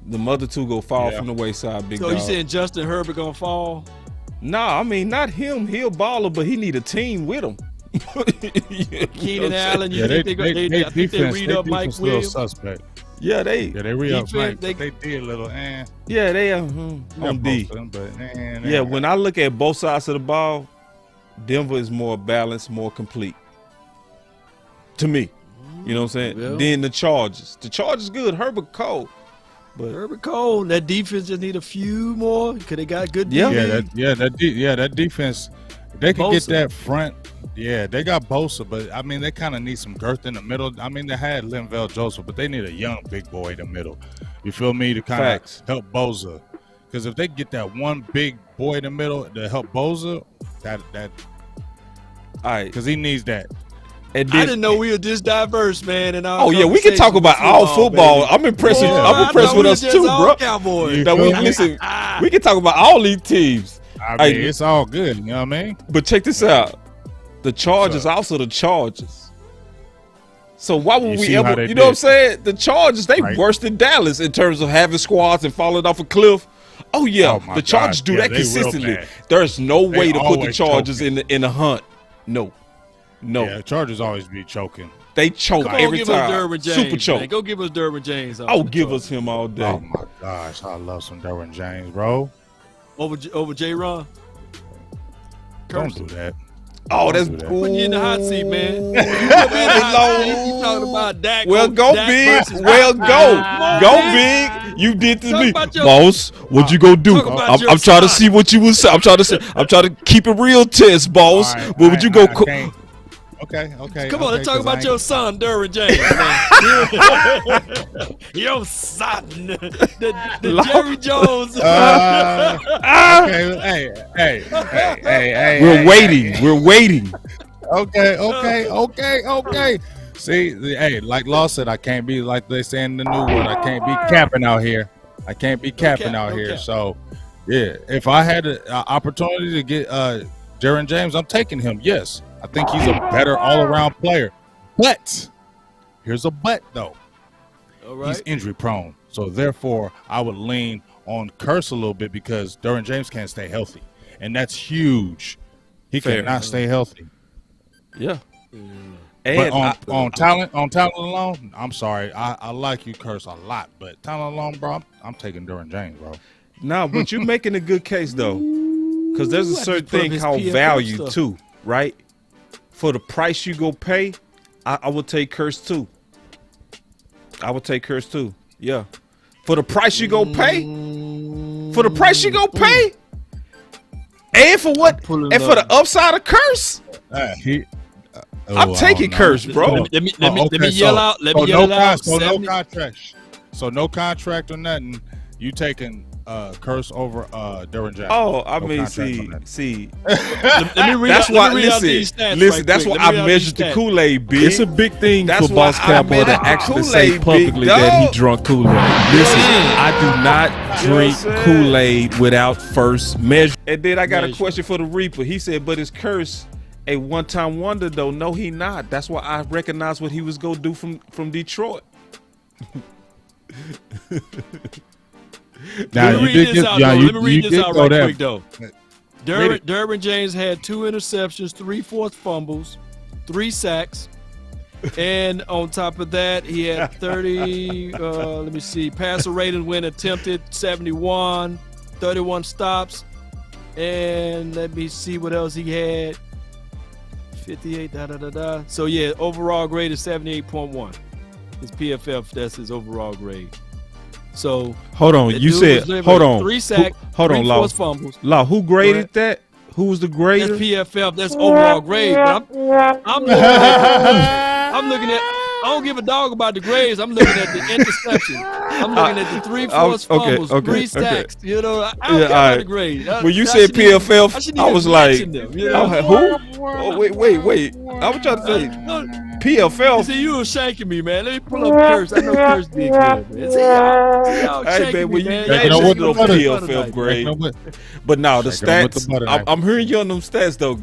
The other 2 go fall from the wayside, big dog. So you saying Justin Herbert gonna fall? Nah, I mean not him. He a baller, but he need a team with him. Keenan Allen, you think they read up Mike Williams? Suspect. Yeah, they read up Mike. They did a little. Yeah, they on D. When I look at both sides of the ball, Denver is more balanced, more complete. To me, you know what I'm saying. Yeah. Then the Chargers good. Herbert cold. But Herbert Cole, that defense just need a few more because they got good defense. That defense, they can get that front. Yeah, they got Bosa, but I mean they kind of need some girth in the middle. I mean they had Linval Joseph, but they need a young big boy in the middle. You feel me, to kind of help Bosa? Because if they get that one big boy in the middle to help Bosa, that all right, because he needs that. I didn't know we were this diverse, man. And we can talk about all football. Baby. I'm impressed. I'm impressed with us too, bro. Cowboys. Listen, we can talk about all these teams. I mean, it's all good. You know what I mean? But check this out: the Chargers, also the Chargers. So why would we ever? You know what I'm saying? The Chargers, they worse than Dallas in terms of having squads and falling off a cliff. Oh yeah, the Chargers do that consistently. There's no way to put the Chargers in the hunt. No. Yeah, Chargers always be choking. They choke every time. Super choke. Man. Go give us Derwin James. Give us him all day. Oh my gosh, I love some Derwin James, bro. Over J-Ron? Don't do that. Oh, that's cool. Putting you in the hot seat, man. You talking about Dak? Well, go big. Go big. You did to me, boss. What you gonna do? I'm trying to see what you would say. I'm trying to keep it real, test, boss. Right, what would you go? Okay. Come on, let's talk about your son, Derwin James. Your son, the Jerry Jones. Hey. We're waiting. Okay. See, hey, like Law said, I can't be like they say in the new world. I can't be capping out here. So, yeah, if I had an opportunity to get Derwin James, I'm taking him. Yes. I think he's a better all-around player. But here's a but, though. All right. He's injury prone. So, therefore, I would lean on Kearse a little bit because Derwin James can't stay healthy. And that's huge. He cannot stay healthy. Yeah. But on talent alone, I'm sorry. I like you, Kearse, a lot. But talent alone, bro, I'm taking Derwin James, bro. No, but you're making a good case, though. Because there's a certain thing called value, too, right? For the price you go pay, I would take Kearse too. Yeah. For the price you go pay, and for what? And for the upside of Kearse, I'm taking Kearse, bro. Let me yell out. So no contract or nothing. You taking Kearse over Derwin James? Oh, I mean, see. Let me read. That's why. Listen. That's why I measured the Kool-Aid, big. It's a big thing for Boss Cowboy to actually say publicly that he drunk Kool-Aid. Listen, I do not drink Kool-Aid without first measure. And then I got a question for the Reaper. He said, "But is Kearse a one-time wonder, though?" No, he not. That's why I recognize what he was gonna do from Detroit. Let me read this out right quick, though. Derwin James had 2 interceptions, 3 forced fumbles, 3 sacks, and on top of that, he had 30. Passer rating when attempted 71, 31 stops, and let me see what else he had. 58. So yeah, overall grade is 78.1. His PFF, that's his overall grade. So hold on, you said hold on. 3 sacks, hold on, Law. Fumbles. Law, who graded that? Who was the grader? That's PFF. That's overall grade. But I'm looking at. I don't give a dog about the grades. I'm looking at the interception. I'm looking at the 3 forced fumbles, 3 sacks. You know, I don't care about the grade. When you said PFF, I was like, them, who? Oh, wait. I was trying to say. PFL. See, you was shanking me, man. Let me pull up Kearse. I know Kearse did good, man. See, y'all Hey, man, shanking when me, you man. ain't know what listening the to butter- PFL grade. But now the Shake it on with the stats. butter I'm knife. hearing you on them stats though.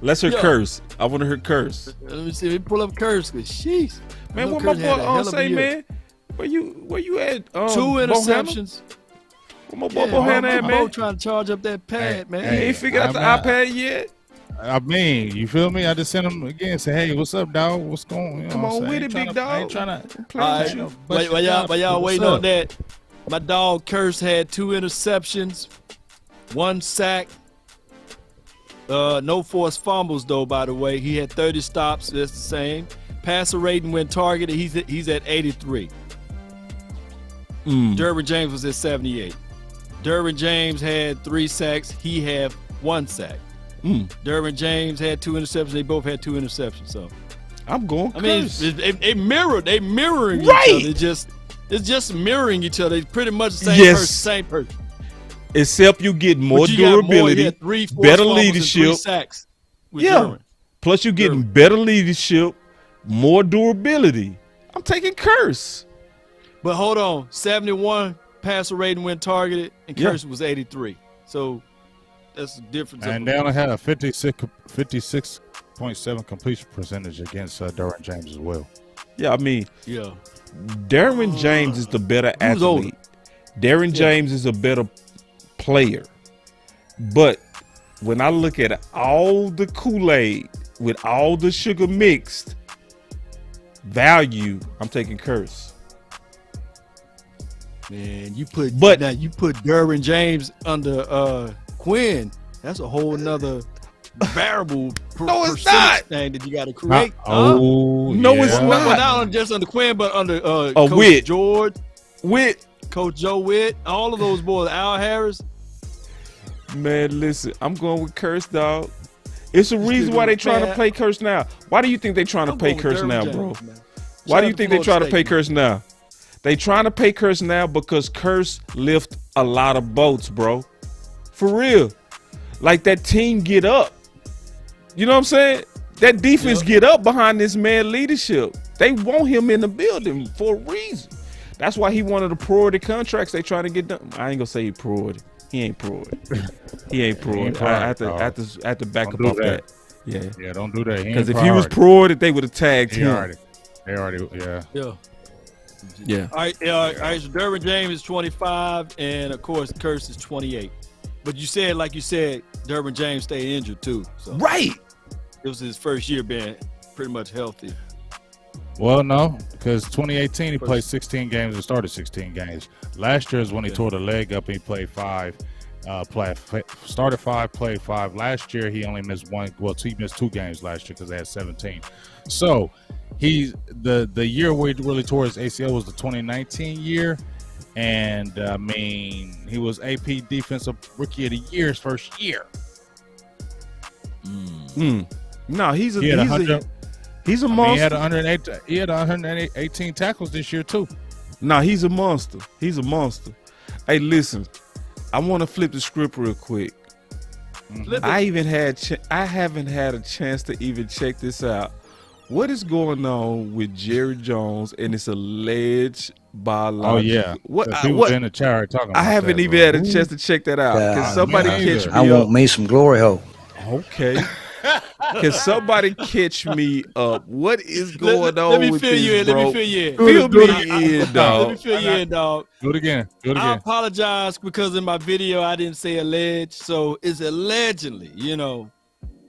Let's hear Yeah. Kearse. I want to hear Kearse. Let me see. Let me pull up Kearse. Cause sheesh. Man, I know what my Kearse had a boy hell of a say, year. man? Where you at? 2 Bohanna? interceptions. Where my boy Yeah, Bohanna my at, boy man? trying to charge up that pad, man. He hey, ain't figured out the I'm iPad yet. I mean, you feel me? I just sent him again. Say, hey, what's up, dog? What's going on? You know Come what I'm on saying? with Ain't it, big tryna- dog. I ain't trying to play All with right, you. while y'all What's waiting up? on that, my dog Kearse had 2 interceptions, 1 sack, no forced fumbles though. By the way, he had 30 stops. That's the same. Passer rating when targeted, he's at 83. Derwin James was at 78. Derwin James had 3 sacks. He had 1 sack. Derwin James had 2 interceptions. They both had 2 interceptions. So I'm going. I mean, Kearse. they mirroring Right. each other. It's just mirroring each other. It's pretty much the same Yes. person, same person. Except you get more But you got durability, you had 3 forced better fumbles and 3 leadership. sacks with Yeah. Derwin. Plus you getting Derwin. better leadership, more durability. I'm taking Kearse. But hold on, 71 passer rating when targeted, and Yeah. Kearse was 83. So that's the difference. And they only had a 56.7 completion percentage against Derwin James as well. Yeah, I mean, yeah. Derwin James is the better Who's older? athlete. Derwin James is a better player. But when I look at all the Kool-Aid with all the sugar mixed value, I'm taking Kearse. Man, you put But- Derwin James under Quinn. That's a whole nother variable No, it's percentage not. thing that you got to create. Oh, No, it's yeah. not. But not just under Quinn, but under Coach Witt. George, With Coach Joe Witt, all of those boys, Al Harris. man, listen, I'm going with Kearse, dog. It's a reason why they trying to play Kearse now. Why do you think they trying to I'm pay going with Kearse Derwin now, James, bro? man. Why Shout do you out think to they try to Florida pay State, Kearse now? They trying to pay Kearse now because Kearse lift a lot of boats, bro. For real. Like that team get up. You know what I'm saying? That defense get up behind this man leadership. They want him in the building for a reason. That's why he one of the priority contracts they trying to get done. I ain't gonna say he priority. He ain't priority. He ain't priority. I have to back Don't up do off that. that. Yeah. Yeah, don't do that. Because if he was priority, they would have tagged they him. already, yeah. Yeah. Yeah. All right, so Derwin James is 25, and of course Kearse is 28. But you said, like you said, Derwin James stayed injured too. So Right. it was his first year being pretty much healthy. Well, no, because 2018 he played 16 games and started 16 games. Last year is when he tore the leg up and he played 5. Started 5, played 5. Last year he only missed 1. Well, he missed 2 games last year because they had 17. So he's the year where he really tore his ACL was the 2019 year, and I mean he was AP Defensive Rookie of the Year his first year. No, he's a He had 100. he's a I mean, monster. he had 118 tackles this year too. Nah, he's a monster. He's a monster. Hey, listen, I want to flip the script real quick. I haven't had a chance to even check this out. What is going on with Jerry Jones and this alleged biological? Oh yeah, What? He was in the chat talking. I about haven't that, even bro. had a chance to check that out. Can somebody me catch either. me I up? want me some glory hole. Okay. Can somebody catch me up? What is going on Let me with fill this, you in. bro? Let me fill you in. Fill Do it me in, Let me dog. fill you in, dog. Do it again. Do it I again. apologize because in my video I didn't say alleged, so it's allegedly, you know.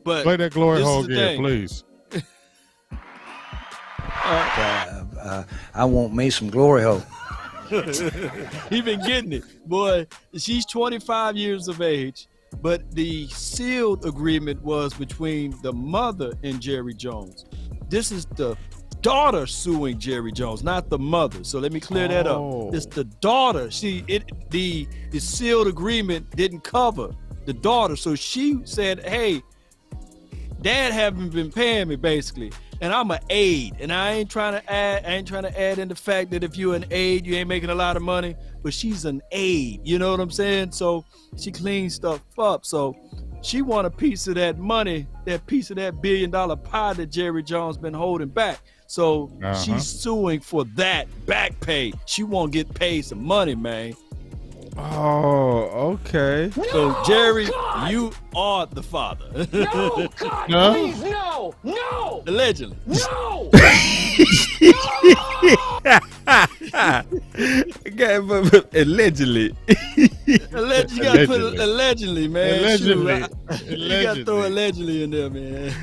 But Play that glory this is hole the again, thing. please. I want me some glory hole. He been getting it, boy. She's 25 years of age, but the sealed agreement was between the mother and Jerry Jones. This is the daughter suing Jerry Jones, not the mother. So let me clear that up. It's the daughter. The sealed agreement didn't cover the daughter, so she said, "Hey, Dad haven't been paying me basically, and I'm an aide, and I ain't trying to add in the fact that if you're an aide, you ain't making a lot of money, but she's an aide. You know what I'm saying? So she cleans stuff up. So She want a piece of that money, that piece of that $1 billion pie that Jerry Jones been holding back. So she's suing for that back pay. She won't get paid some money, man. Oh, okay. So Jerry, you are the father. No, God, please, no. Allegedly. No. Okay, but allegedly. You gotta put allegedly, man. Allegedly. You gotta throw allegedly in there, man.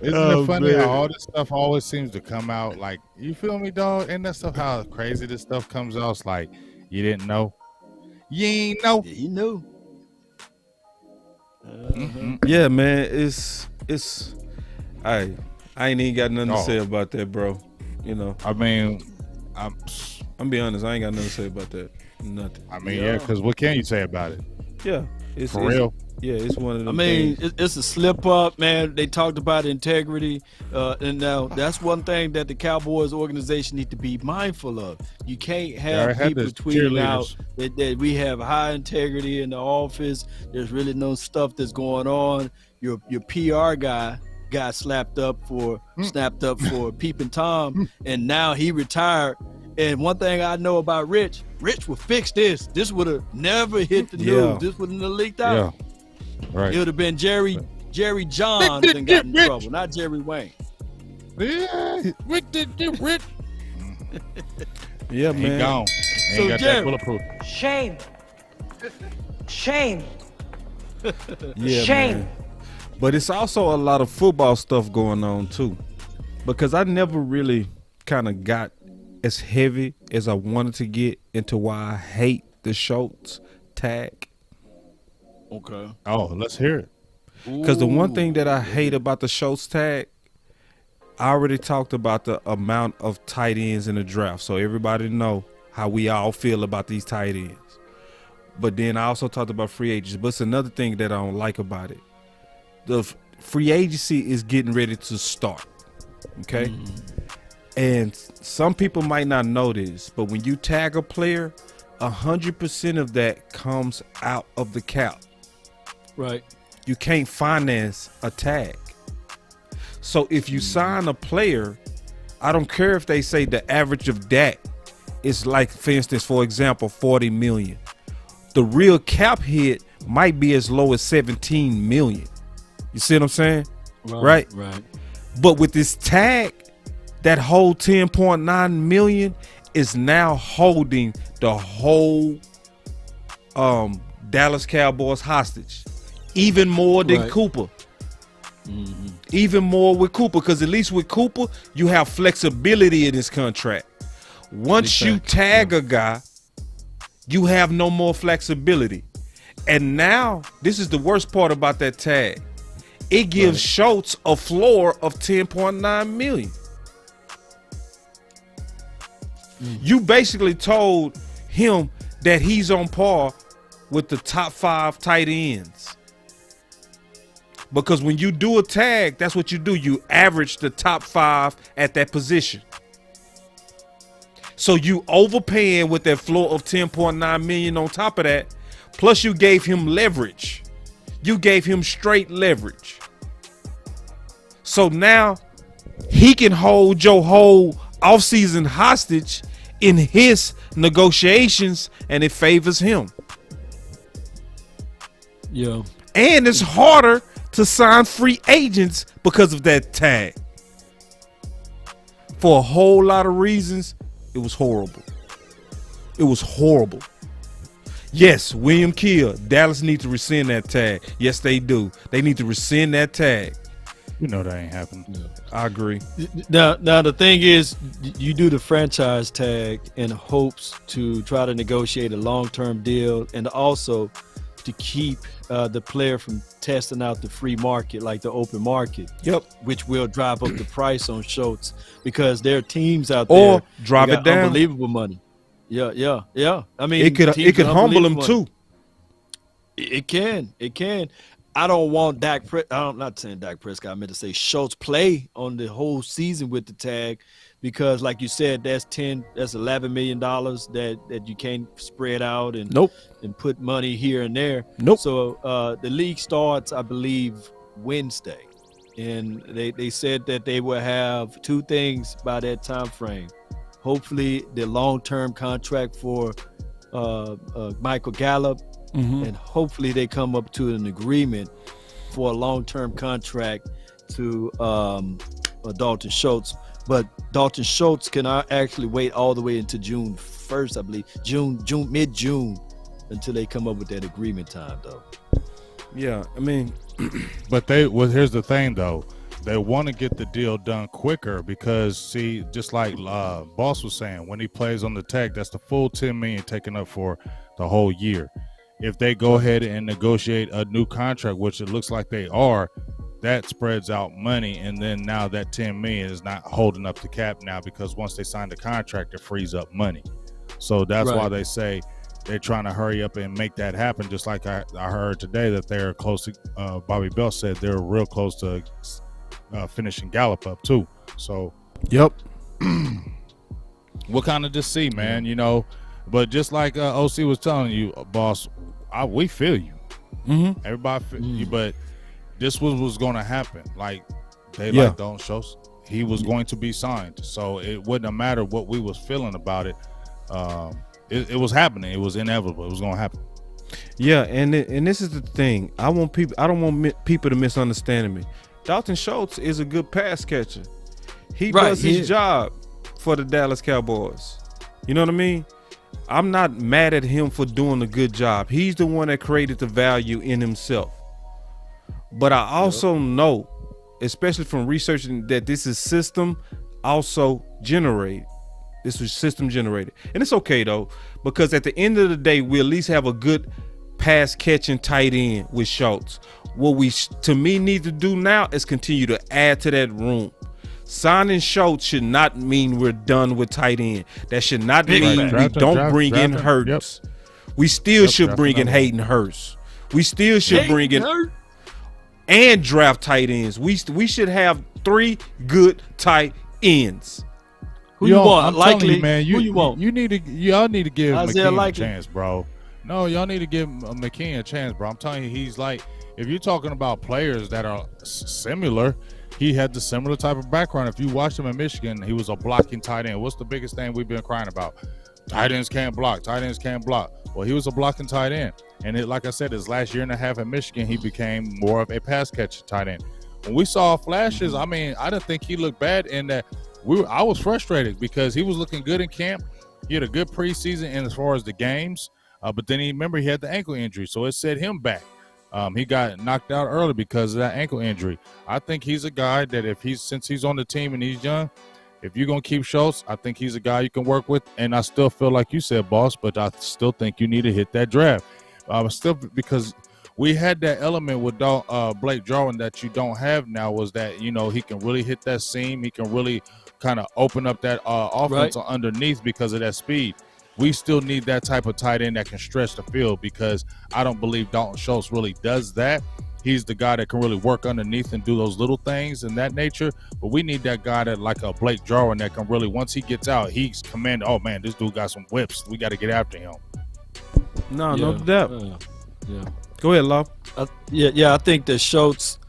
Isn't it funny how all this stuff always seems to come out like, you feel me, dog? Ain't that stuff how crazy this stuff comes out? It's like, you didn't know. You ain't know. Yeah, you knew. Yeah, man, it's I ain't even got nothing to say about that, bro. You know. I mean, I'm be honest, I ain't got nothing to say about that. Nothing. I mean, yeah, because what can you say about it? Yeah. It's For real. Yeah, it's one of them. I mean, things. it's a slip up, man. They talked about integrity, and now that's one thing that the Cowboys organization need to be mindful of. You can't have people tweeting out that we have high integrity in the office. There's really no stuff that's going on. Your PR guy got snapped up for peeping Tom, and now he retired. And one thing I know about Rich will fix this. This would have never hit the news. This wouldn't have leaked out. Yeah. Right. It would have been Jerry Johns and got in trouble, not Jerry Wayne. Yeah, Rick. Yeah, man. He gone. So Ain't got Jerry, that bulletproof. Shame. Yeah, Shame. man. But it's also a lot of football stuff going on too, because I never really kind of got as heavy as I wanted to get into why I hate the Schultz tag. Okay. Oh, let's hear it. Because the one thing that I hate about the Schultz tag, I already talked about the amount of tight ends in the draft, so everybody know how we all feel about these tight ends. But then I also talked about free agents. But it's another thing that I don't like about it. The free agency is getting ready to start, okay? And some people might not know this, but when you tag a player, 100% of that comes out of the cap. Right. You can't finance a tag. So if you sign a player, I don't care if they say the average of that is like, for instance, for example, 40 million. The real cap hit might be as low as 17 million. You see what I'm saying? Right. But with this tag, that whole 10.9 million is now holding the whole Dallas Cowboys hostage. Even more than Cooper. Even more with Cooper, because at least with Cooper, you have flexibility in his contract. Once you tag a guy, you have no more flexibility. And now, this is the worst part about that tag. It gives Schultz a floor of 10.9 million. You basically told him that he's on par with the top 5 tight ends. Because when you do a tag, that's what you do. You average the top 5 at that position. So you overpaying with that floor of 10.9 million on top of that. Plus you gave him leverage. You gave him straight leverage. So now he can hold your whole offseason hostage in his negotiations, and it favors him. Yeah. And it's harder to sign free agents because of that tag. For a whole lot of reasons, it was horrible. It was horrible. Yes, William Kill, Dallas needs to rescind that tag. Yes, they do. They need to rescind that tag. You know that ain't happening. Yeah. I agree. Now the thing is, you do the franchise tag in hopes to try to negotiate a long-term deal, and also to keep the player from testing out the free market, like the open market. Yep. Which will drive up the price on Schultz, because there are teams out there or drive it down. Unbelievable money. Yeah. I mean, it could humble him too. It can. I don't want I'm not saying Dak Prescott. I meant to say Schultz play on the whole season with the tag, because like you said, that's $11 million that you can't spread out and and put money here and there. So the league starts, I believe, Wednesday, and they said that they will have two things by that time frame. Hopefully the long-term contract for Michael Gallup, and hopefully they come up to an agreement for a long-term contract to Dalton Schultz. But Dalton Schultz can actually wait all the way until June 1st, I believe, mid-June, until they come up with that agreement time, though. Yeah, I mean, but here's the thing, though. They want to get the deal done quicker because, see, just like Boss was saying, when he plays on the tech, that's the full $10 million taken up for the whole year. If they go ahead and negotiate a new contract, which it looks like they are, that spreads out money, and then now that $10 million is not holding up the cap now, because once they sign the contract, it frees up money. So that's why they say they're trying to hurry up and make that happen. Just like I heard today that they're close to. Bobby Bell said they're real close to finishing Gallup up too. So we'll kind of just see, man. You know, but just like OC was telling you, boss, we feel you. Everybody feel you, but this was going to happen. Like they like Dalton Schultz, he was going to be signed, so it wouldn't matter what we was feeling about it. It was happening. It was inevitable. It was going to happen. Yeah, and this is the thing. I don't want people to misunderstand me. Dalton Schultz is a good pass catcher. He does his job for the Dallas Cowboys. You know what I mean? I'm not mad at him for doing a good job. He's the one that created the value in himself. But I also know, especially from researching, that this is system also generated. This was system generated. And it's okay, though, because at the end of the day, we at least have a good pass catching tight end with Schultz. What we, to me, need to do now is continue to add to that room. Signing Schultz should not mean we're done with tight end. That should not mean we don't bring in Hurts. We still should bring in Hayden Hurst. We still should bring in and draft tight ends. We should have 3 good tight ends. Who you want? Likely, you, man. Who you want? Y'all need to give McKean a chance, bro. No, y'all need to give McKean a chance, bro. I'm telling you, he's like, if you're talking about players that are similar, he had the similar type of background. If you watched him in Michigan, he was a blocking tight end. What's the biggest thing we've been crying about? Tight ends can't block. Tight ends can't block. Well, he was a blocking tight end. And like I said, his last year and a half in Michigan, he became more of a pass catcher tight end. When we saw flashes, I mean, I didn't think he looked bad in that. I was frustrated because he was looking good in camp. He had a good preseason in as far as the games, but then he had the ankle injury, so it set him back. He got knocked out early because of that ankle injury. I think he's a guy that since he's on the team and he's young, if you're going to keep Schultz, I think he's a guy you can work with. And I still feel like you said, boss, but I still think you need to hit that draft. Because we had that element with Blake Jarwin that you don't have now, was that, you know, he can really hit that seam. He can really kind of open up that offense underneath because of that speed. We still need that type of tight end that can stretch the field, because I don't believe Dalton Schultz really does that. He's the guy that can really work underneath and do those little things in that nature. But we need that guy that, like a Blake Jarwin, that can really, once he gets out, he's command. Oh man, this dude got some whips. We got to get after him. No doubt. Go ahead, Law. I think that Schultz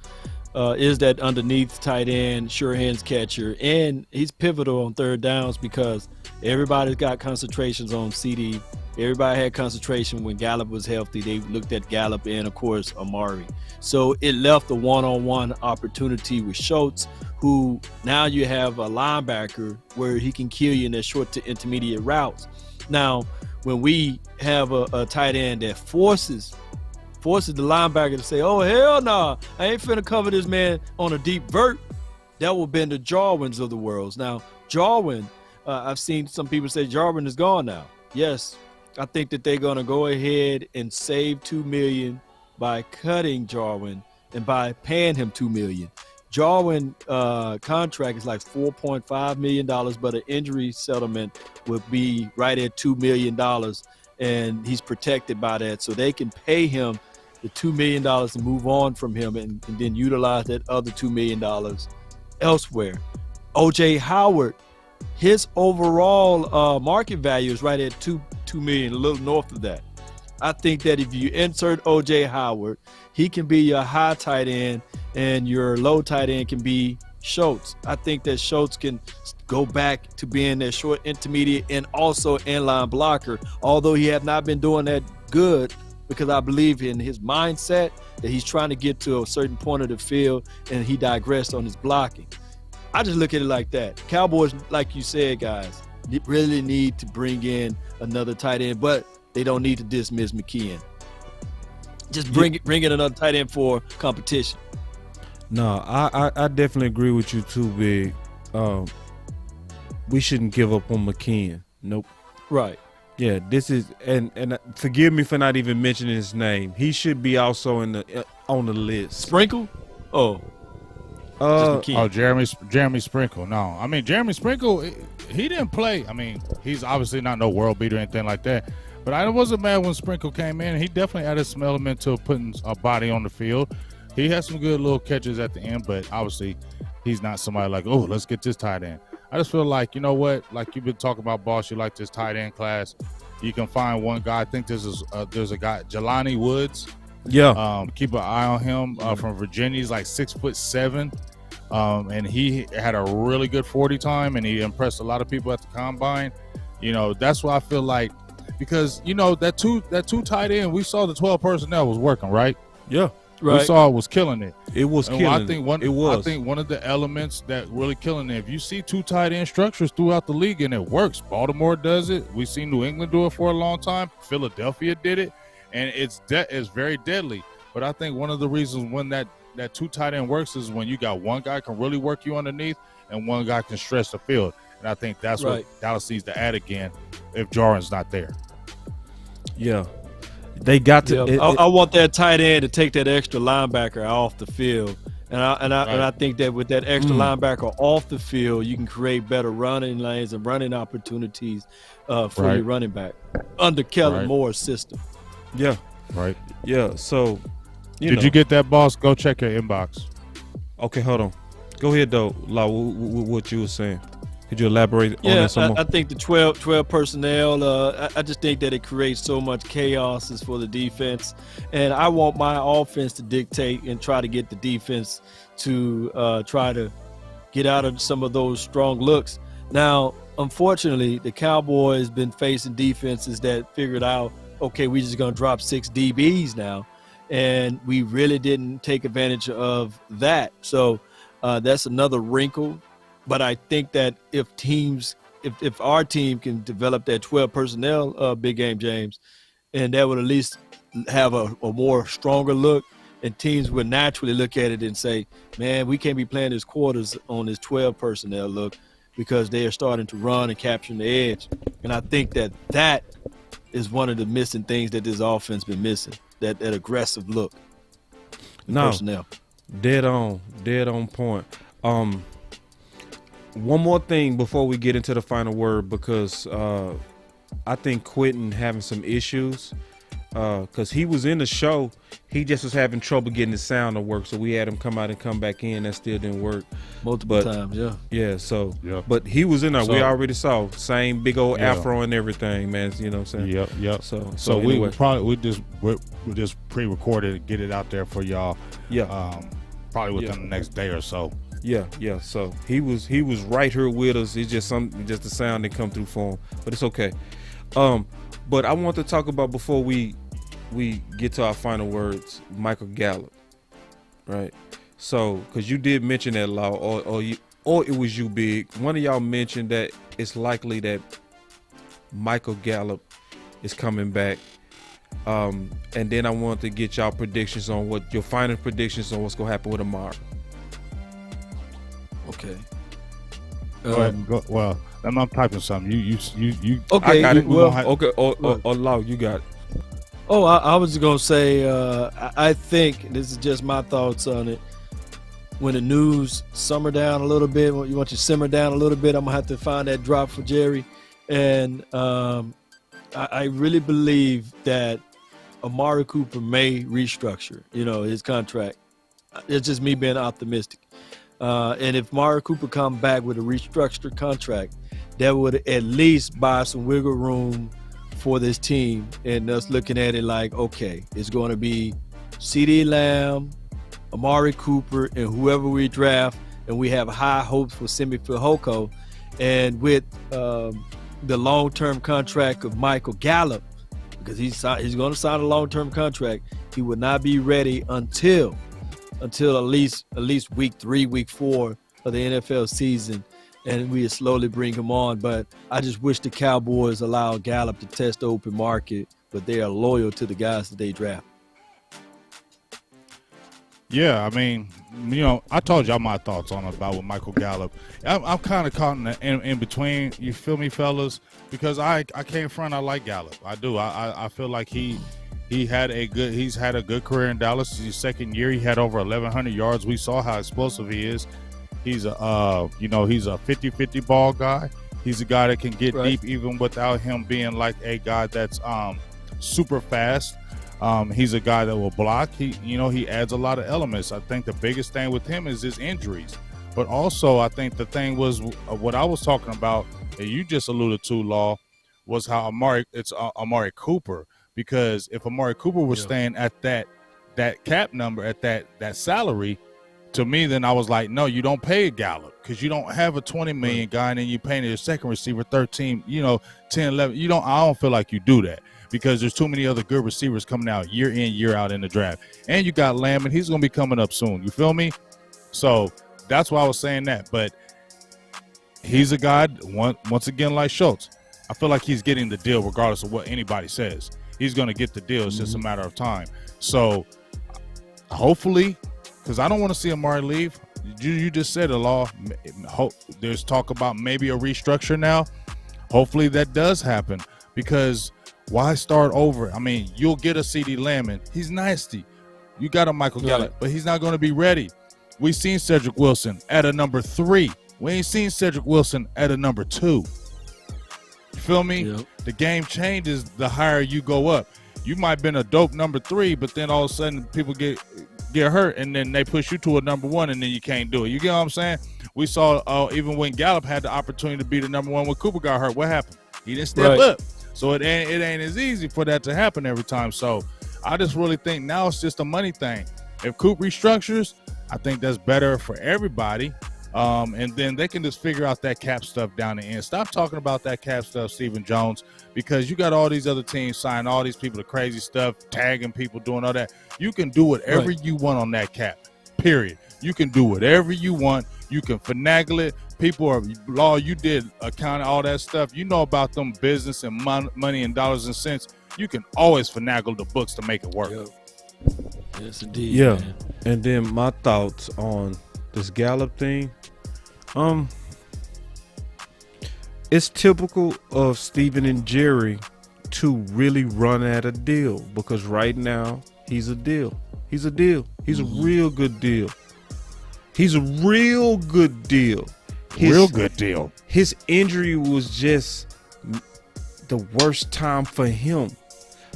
is that underneath tight end, sure hands catcher, and he's pivotal on third downs because everybody's got concentrations on CD. Everybody had concentration when Gallup was healthy. They looked at Gallup and, of course, Amari. So it left a one-on-one opportunity with Schultz, who now you have a linebacker where he can kill you in the short to intermediate routes. Now, when we have a tight end that forces the linebacker to say, oh, hell no, I ain't finna cover this man on a deep vert, that will been the Jarwins of the world. Now, Jarwin, I've seen some people say Jarwin is gone now. Yes, I think that they're going to go ahead and save $2 million by cutting Jarwin and by paying him $2 million. Jarwin contract is like $4.5 million, but an injury settlement would be right at $2 million, and he's protected by that. So they can pay him the $2 million to move on from him and then utilize that other $2 million elsewhere. O.J. Howard his overall market value is right at $2 million, a little north of that. I think that if you insert O.J. Howard, he can be your high tight end, and your low tight end can be Schultz. I think that Schultz can go back to being that short intermediate and also inline blocker, although he have not been doing that good, because I believe in his mindset that he's trying to get to a certain point of the field and he digressed on his blocking. I just look at it like that. Cowboys, like you said, guys, really need to bring in another tight end, but they don't need to dismiss McKeon. Just bring in another tight end for competition. No, I definitely agree with you too, Big. We shouldn't give up on McKeon. Nope. Right. Yeah, this is and forgive me for not even mentioning his name. He should be also on the list. Sprinkle? Jeremy Sprinkle. No, I mean Jeremy Sprinkle. He didn't play. I mean, he's obviously not no world beater or anything like that. But I wasn't mad when Sprinkle came in. He definitely added some element to putting a body on the field. He had some good little catches at the end, but obviously he's not somebody like, oh, let's get this tight end. I just feel like, you know what, like you've been talking about, Boss, you like this tight end class. You can find one guy. I think there's a guy, Jelani Woods. Yeah. Keep an eye on him from Virginia. He's like 6'7", and he had a really good 40 time, and he impressed a lot of people at the combine. You know, that's why I feel like, because you know that two tight end, we saw the 12 personnel was working, right? Yeah. Right. We saw it was killing it. It was killing I think one of the elements that really killing it, if you see two tight end structures throughout the league and it works, Baltimore does it. We've seen New England do it for a long time. Philadelphia did it, and it's very deadly. But I think one of the reasons when that two tight end works is when you got one guy can really work you underneath and one guy can stretch the field. And I think that's what Dallas needs to add again if Jordan's not there. Yeah. They got to. Yeah, I want that tight end to take that extra linebacker off the field, and I think that with that extra linebacker off the field, you can create better running lanes and running opportunities for your running back under Kellen Moore's system. Yeah. Right. Yeah. So, did you get that, Boss? Go check your inbox. Okay, hold on. Go ahead though, Law. What you were saying? Could you elaborate on that some more? I think the 12 personnel, I just think that it creates so much chaos for the defense. And I want my offense to dictate and try to get the defense to try to get out of some of those strong looks. Now, unfortunately, the Cowboys been facing defenses that figured out, okay, we're just going to drop 6 DBs now. And we really didn't take advantage of that. So that's another wrinkle. But I think that if our team can develop that 12 personnel, Big Game James, and that would at least have a more stronger look, and teams would naturally look at it and say, man, we can't be playing this quarters on this 12 personnel look because they are starting to run and capturing the edge. And I think that is one of the missing things that this offense been missing, that aggressive look. Personnel. Dead on point. One more thing before we get into the final word, because I think Quinton having some issues because he was in the show. He just was having trouble getting his sound to work, so we had him come out and come back in. That still didn't work. Multiple times, yeah. Yeah, so, but he was in there. We already saw. Same big old afro and everything, man. You know what I'm saying? Yep. So anyway. we just pre-recorded it, get it out there for y'all. Yeah. Probably within the next day or so. Yeah. So he was right here with us. It's just the sound that come through for him, but it's okay. But I want to talk about, before we get to our final words, Michael Gallup, right? So, because you did mention that, Law, or it was you, Big. One of y'all mentioned that it's likely that Michael Gallup is coming back. And then I want to get y'all predictions on what your final predictions on what's gonna happen with Amari. Okay. Go ahead and go. Well, I'm typing something. You. Okay. I got it. Okay. Or Law, you got it. Oh, I was gonna say. I think this is just my thoughts on it. When the news simmer down a little bit, you want you to simmer down a little bit, I'm gonna have to find that drop for Jerry. And I really believe that Amari Cooper may restructure, his contract. It's just me being optimistic. And if Amari Cooper come back with a restructured contract, that would at least buy some wiggle room for this team, and us looking at it like, okay, it's going to be CeeDee Lamb, Amari Cooper, and whoever we draft, and we have high hopes for Simi Fehoko. And with the long-term contract of Michael Gallup, because he's going to sign a long-term contract, he would not be ready until at least week 3, week 4 of the NFL season, and we slowly bring him on. But I just wish the Cowboys allow Gallup to test the open market, but they are loyal to the guys that they draft. Yeah, I mean, I told y'all my thoughts on about with Michael Gallup. I'm kind of caught in between. You feel me, fellas? Because I can't front. I like Gallup. I do. I feel like he's had a good career in Dallas. His second year, he had over 1,100 yards. We saw how explosive he is. He's a 50-50 ball guy. He's a guy that can get deep even without him being like a guy that's super fast. He's a guy that will block. He adds a lot of elements. I think the biggest thing with him is his injuries. But also, I think the thing was what I was talking about that you just alluded to, Law, was how Amari Cooper. Because if Amari Cooper was staying at that cap number, at that salary, to me, then I was like, no, you don't pay a Gallup because you don't have a $20 million guy and then you paying your second receiver 13, 10, 11. I don't feel like you do that because there's too many other good receivers coming out year in, year out in the draft. And you got Lamb, and he's going to be coming up soon. You feel me? So that's why I was saying that. But he's a guy, once again, like Schultz. I feel like he's getting the deal regardless of what anybody says. He's going to get the deal. It's just a matter of time. So hopefully, because I don't want to see Amari leave. You just said it, Law. There's talk about maybe a restructure now. Hopefully that does happen because why start over? I mean, you'll get a CeeDee Lamb. He's nasty. You got a Michael Gallup, but he's not going to be ready. We've seen Cedric Wilson at a number 3. We ain't seen Cedric Wilson at a number 2. You feel me? Yep. The game changes the higher you go up. You might have been a dope number 3, but then all of a sudden people get hurt, and then they push you to a number 1, and then you can't do it. You get what I'm saying? We saw even when Gallup had the opportunity to be the number 1 when Cooper got hurt, what happened? He didn't step up. So it ain't as easy for that to happen every time. So I just really think now it's just a money thing. If Coop restructures, I think that's better for everybody. And then they can just figure out that cap stuff down the end. Stop talking about that cap stuff, Stephen Jones, because you got all these other teams signing all these people to crazy stuff, tagging people, doing all that. You can do whatever you want on that cap, period. You can do whatever you want. You can finagle it. People are, Law, you did account all that stuff. You know about them business and money and dollars and cents. You can always finagle the books to make it work. Yes, indeed. Yeah, man. And then my thoughts on this Gallup thing. It's typical of Stephen and Jerry to really run at a deal because right now he's a deal. He's a deal. He's a real good deal. He's a real good deal. Real good deal. His injury was just the worst time for him.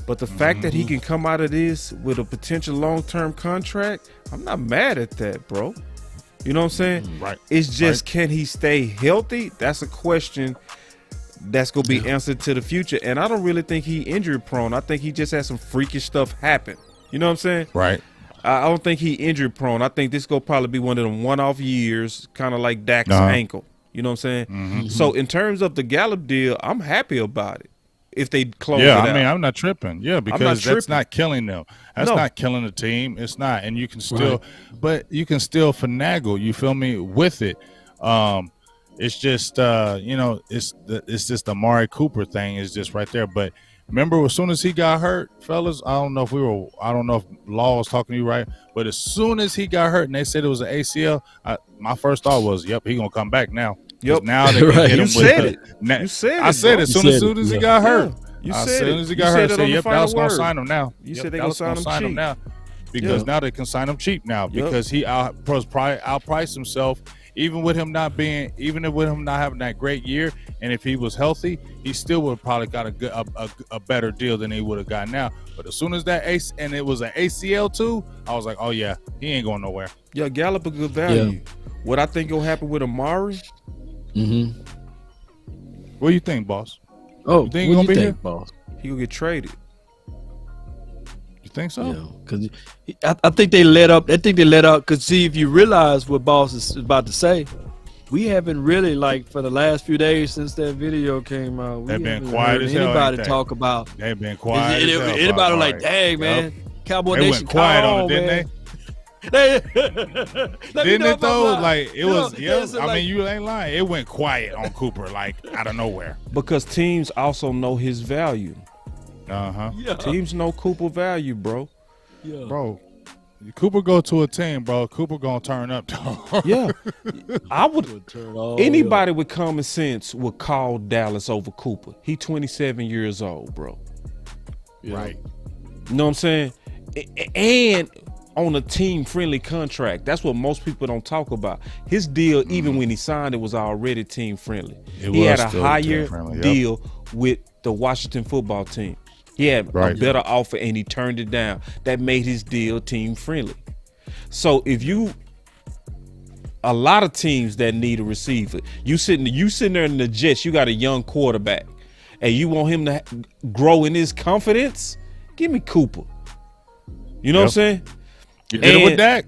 But the fact that he can come out of this with a potential long-term contract, I'm not mad at that, bro. You know what I'm saying? Right. It's just, can he stay healthy? That's a question that's going to be answered to the future. And I don't really think he injury prone. I think he just had some freakish stuff happen. You know what I'm saying? Right. I don't think he injury prone. I think this going to probably be one of them one-off years, kind of like Dak's ankle. You know what I'm saying? So in terms of the Gallup deal, I'm happy about it. If they close it out. I mean, I'm not tripping. Yeah, because that's not killing them. That's not killing the team. It's not. And you can still, but you can still finagle, you feel me, with it. It's just, it's just the Amari Cooper thing is just right there. But remember, as soon as he got hurt, fellas, I don't know if Law was talking to you right, but as soon as he got hurt and they said it was an ACL, my first thought was, yep, he going to come back now. Yep. Now they can get him with it. You said it. I said it as soon as he got hurt. As soon as he got hurt, I said, yep, Dallas going to sign him now. You said they going to sign him now. Because now they can sign him cheap now because he probably outpriced himself. Even with him not having that great year, and if he was healthy, he still would have probably got a better deal than he would have got now. But as soon as that and it was an ACL too, I was like, oh yeah, he ain't going nowhere. Yeah, Gallup a good value. What I think will happen with Amari, What do you think, boss? Oh, you think he's gonna be here, boss? He gonna get traded. You think so? Yeah, because I think they let up. I think they let up because see, if you realize what boss is about to say, we haven't really for the last few days since that video came out. They've been quiet as hell. Anybody talk about? They've been quiet. Anybody like, dang man, Cowboy they Nation went quiet on it, didn't they? Didn't it though? It was. Yeah, I mean, you ain't lying. It went quiet on Cooper, out of nowhere. Because teams also know his value. Yeah. Teams know Cooper value, bro. Yeah. Bro, Cooper go to a team, bro. Cooper gonna turn up. Yeah, I would. Anybody with common sense would call Dallas over Cooper. He 27 years old, bro. Yeah. Right. You know what I'm saying? And on a team-friendly contract. That's what most people don't talk about. His deal, even when he signed it, was already team-friendly. He had a higher deal with the Washington football team. He had a better offer, and he turned it down. That made his deal team-friendly. So if a lot of teams that need a receiver, you sitting there in the Jets, you got a young quarterback, and you want him to grow in his confidence, give me Cooper. You know what I'm saying? You did it with Dak.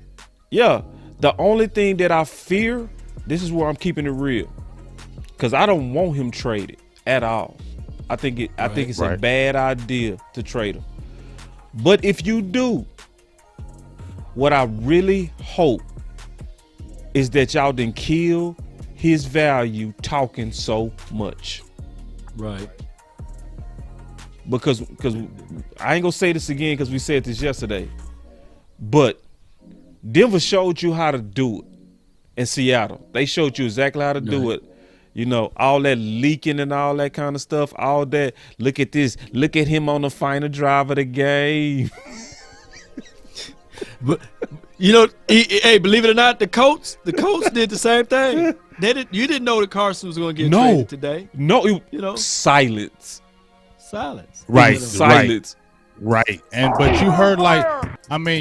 Yeah. The only thing that I fear, this is where I'm keeping it real, because I don't want him traded at all. I think it's a bad idea to trade him. But if you do, what I really hope is that y'all didn't kill his value talking so much. Right. Because I ain't gonna say this again because we said this yesterday, but Denver showed you how to do it in Seattle. They showed you exactly how to do it. You know, all that leaking and all that kind of stuff, all that. Look at this. Look at him on the final drive of the game. But hey, believe it or not, the Colts did the same thing. You didn't know that Carson was going to get traded today. No, silence. Right. Silence. Right. But you heard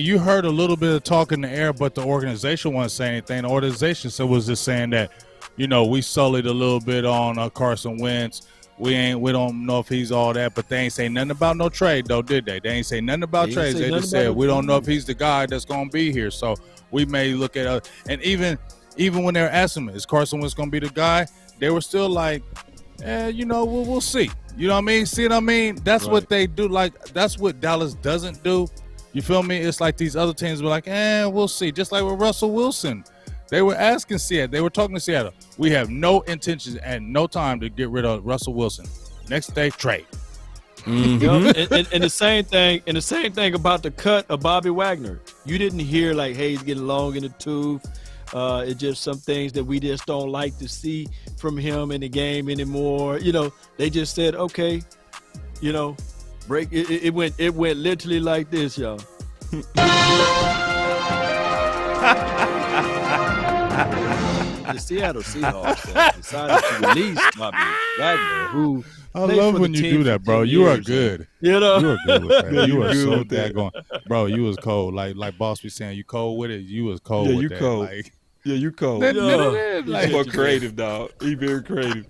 you heard a little bit of talk in the air, but the organization wasn't saying anything. The organization was just saying that, we sullied a little bit on Carson Wentz. We don't know if he's all that, but they ain't say nothing about no trade though, did they? They ain't say nothing about trades. They just said we don't know if he's the guy that's gonna be here. So we may look at and even when they were asking him, is Carson Wentz gonna be the guy? They were still like, we'll see. You know what I mean? See what I mean? That's what they do. That's what Dallas doesn't do. You feel me? It's like these other teams were like, we'll see. Just like with Russell Wilson. They were asking Seattle. They were talking to Seattle. We have no intentions and no time to get rid of Russell Wilson. Next day, trade. Mm-hmm. and the same thing. And the same thing about the cut of Bobby Wagner. You didn't hear hey, he's getting long in the tooth. It's just some things that we just don't like to see from him in the game anymore. They just said, okay, break. It went literally like this, y'all. The Seattle Seahawks decided to release Bobby Wagner, who I love when you do that, bro. You are good. You are good with that. You are so daggone. Bro, you was cold. Like Boss be saying, you cold with it. You was cold with that. Cold. You cold. He's more creative, dog. He very creative.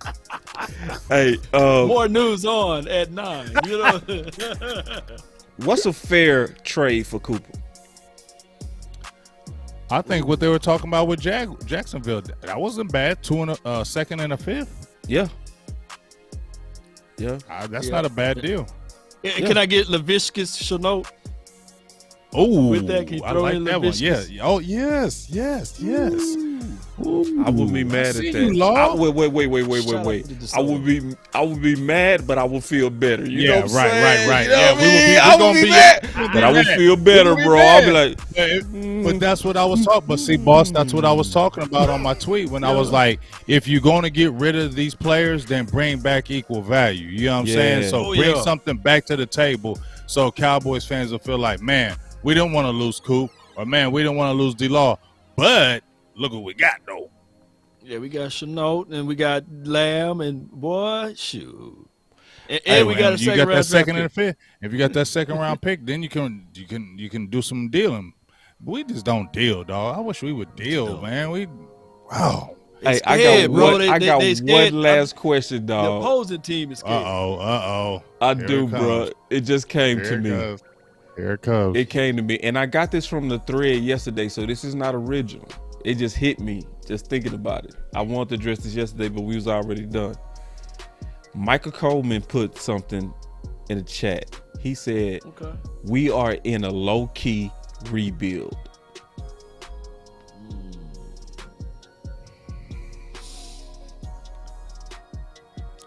Hey, more news on at 9. What's a fair trade for Cooper? I think what they were talking about with Jacksonville, that wasn't bad. 2 and a second and a fifth. Yeah. That's not a bad deal. Can I get Laviska Shenault? Oh, with that, can you throw in that one. Yeah. Oh, yes. I would be mad at that. Wait. I would be mad, but I would feel better. You know what I'm saying? Right. I would be mad, but I would feel better, bro. I'll be like, but that's what I was talking. But see, boss, that's what I was talking about on my tweet when I was like, if you're going to get rid of these players, then bring back equal value. You know what I'm saying? So bring something back to the table, so Cowboys fans will feel like, man, we don't want to lose Coop, or man, we don't want to lose D-Law, but look what we got though. Yeah, we got Shenault and we got Lamb and boy, shoot. And we got a second round second and a fifth. If you got that second round pick, then you can do some dealing. We just don't deal, dog. I wish we would deal, man. Hey, scared, I got one last question, The dog. opposing team is scared. I do, bro. It just came to me. Here it comes. It came to me, and I got this from the thread yesterday, so this is not original. It just hit me just thinking about it. I wanted to address this yesterday, but we was already done. Michael Coleman put something in the chat. He said, we are in a low-key rebuild.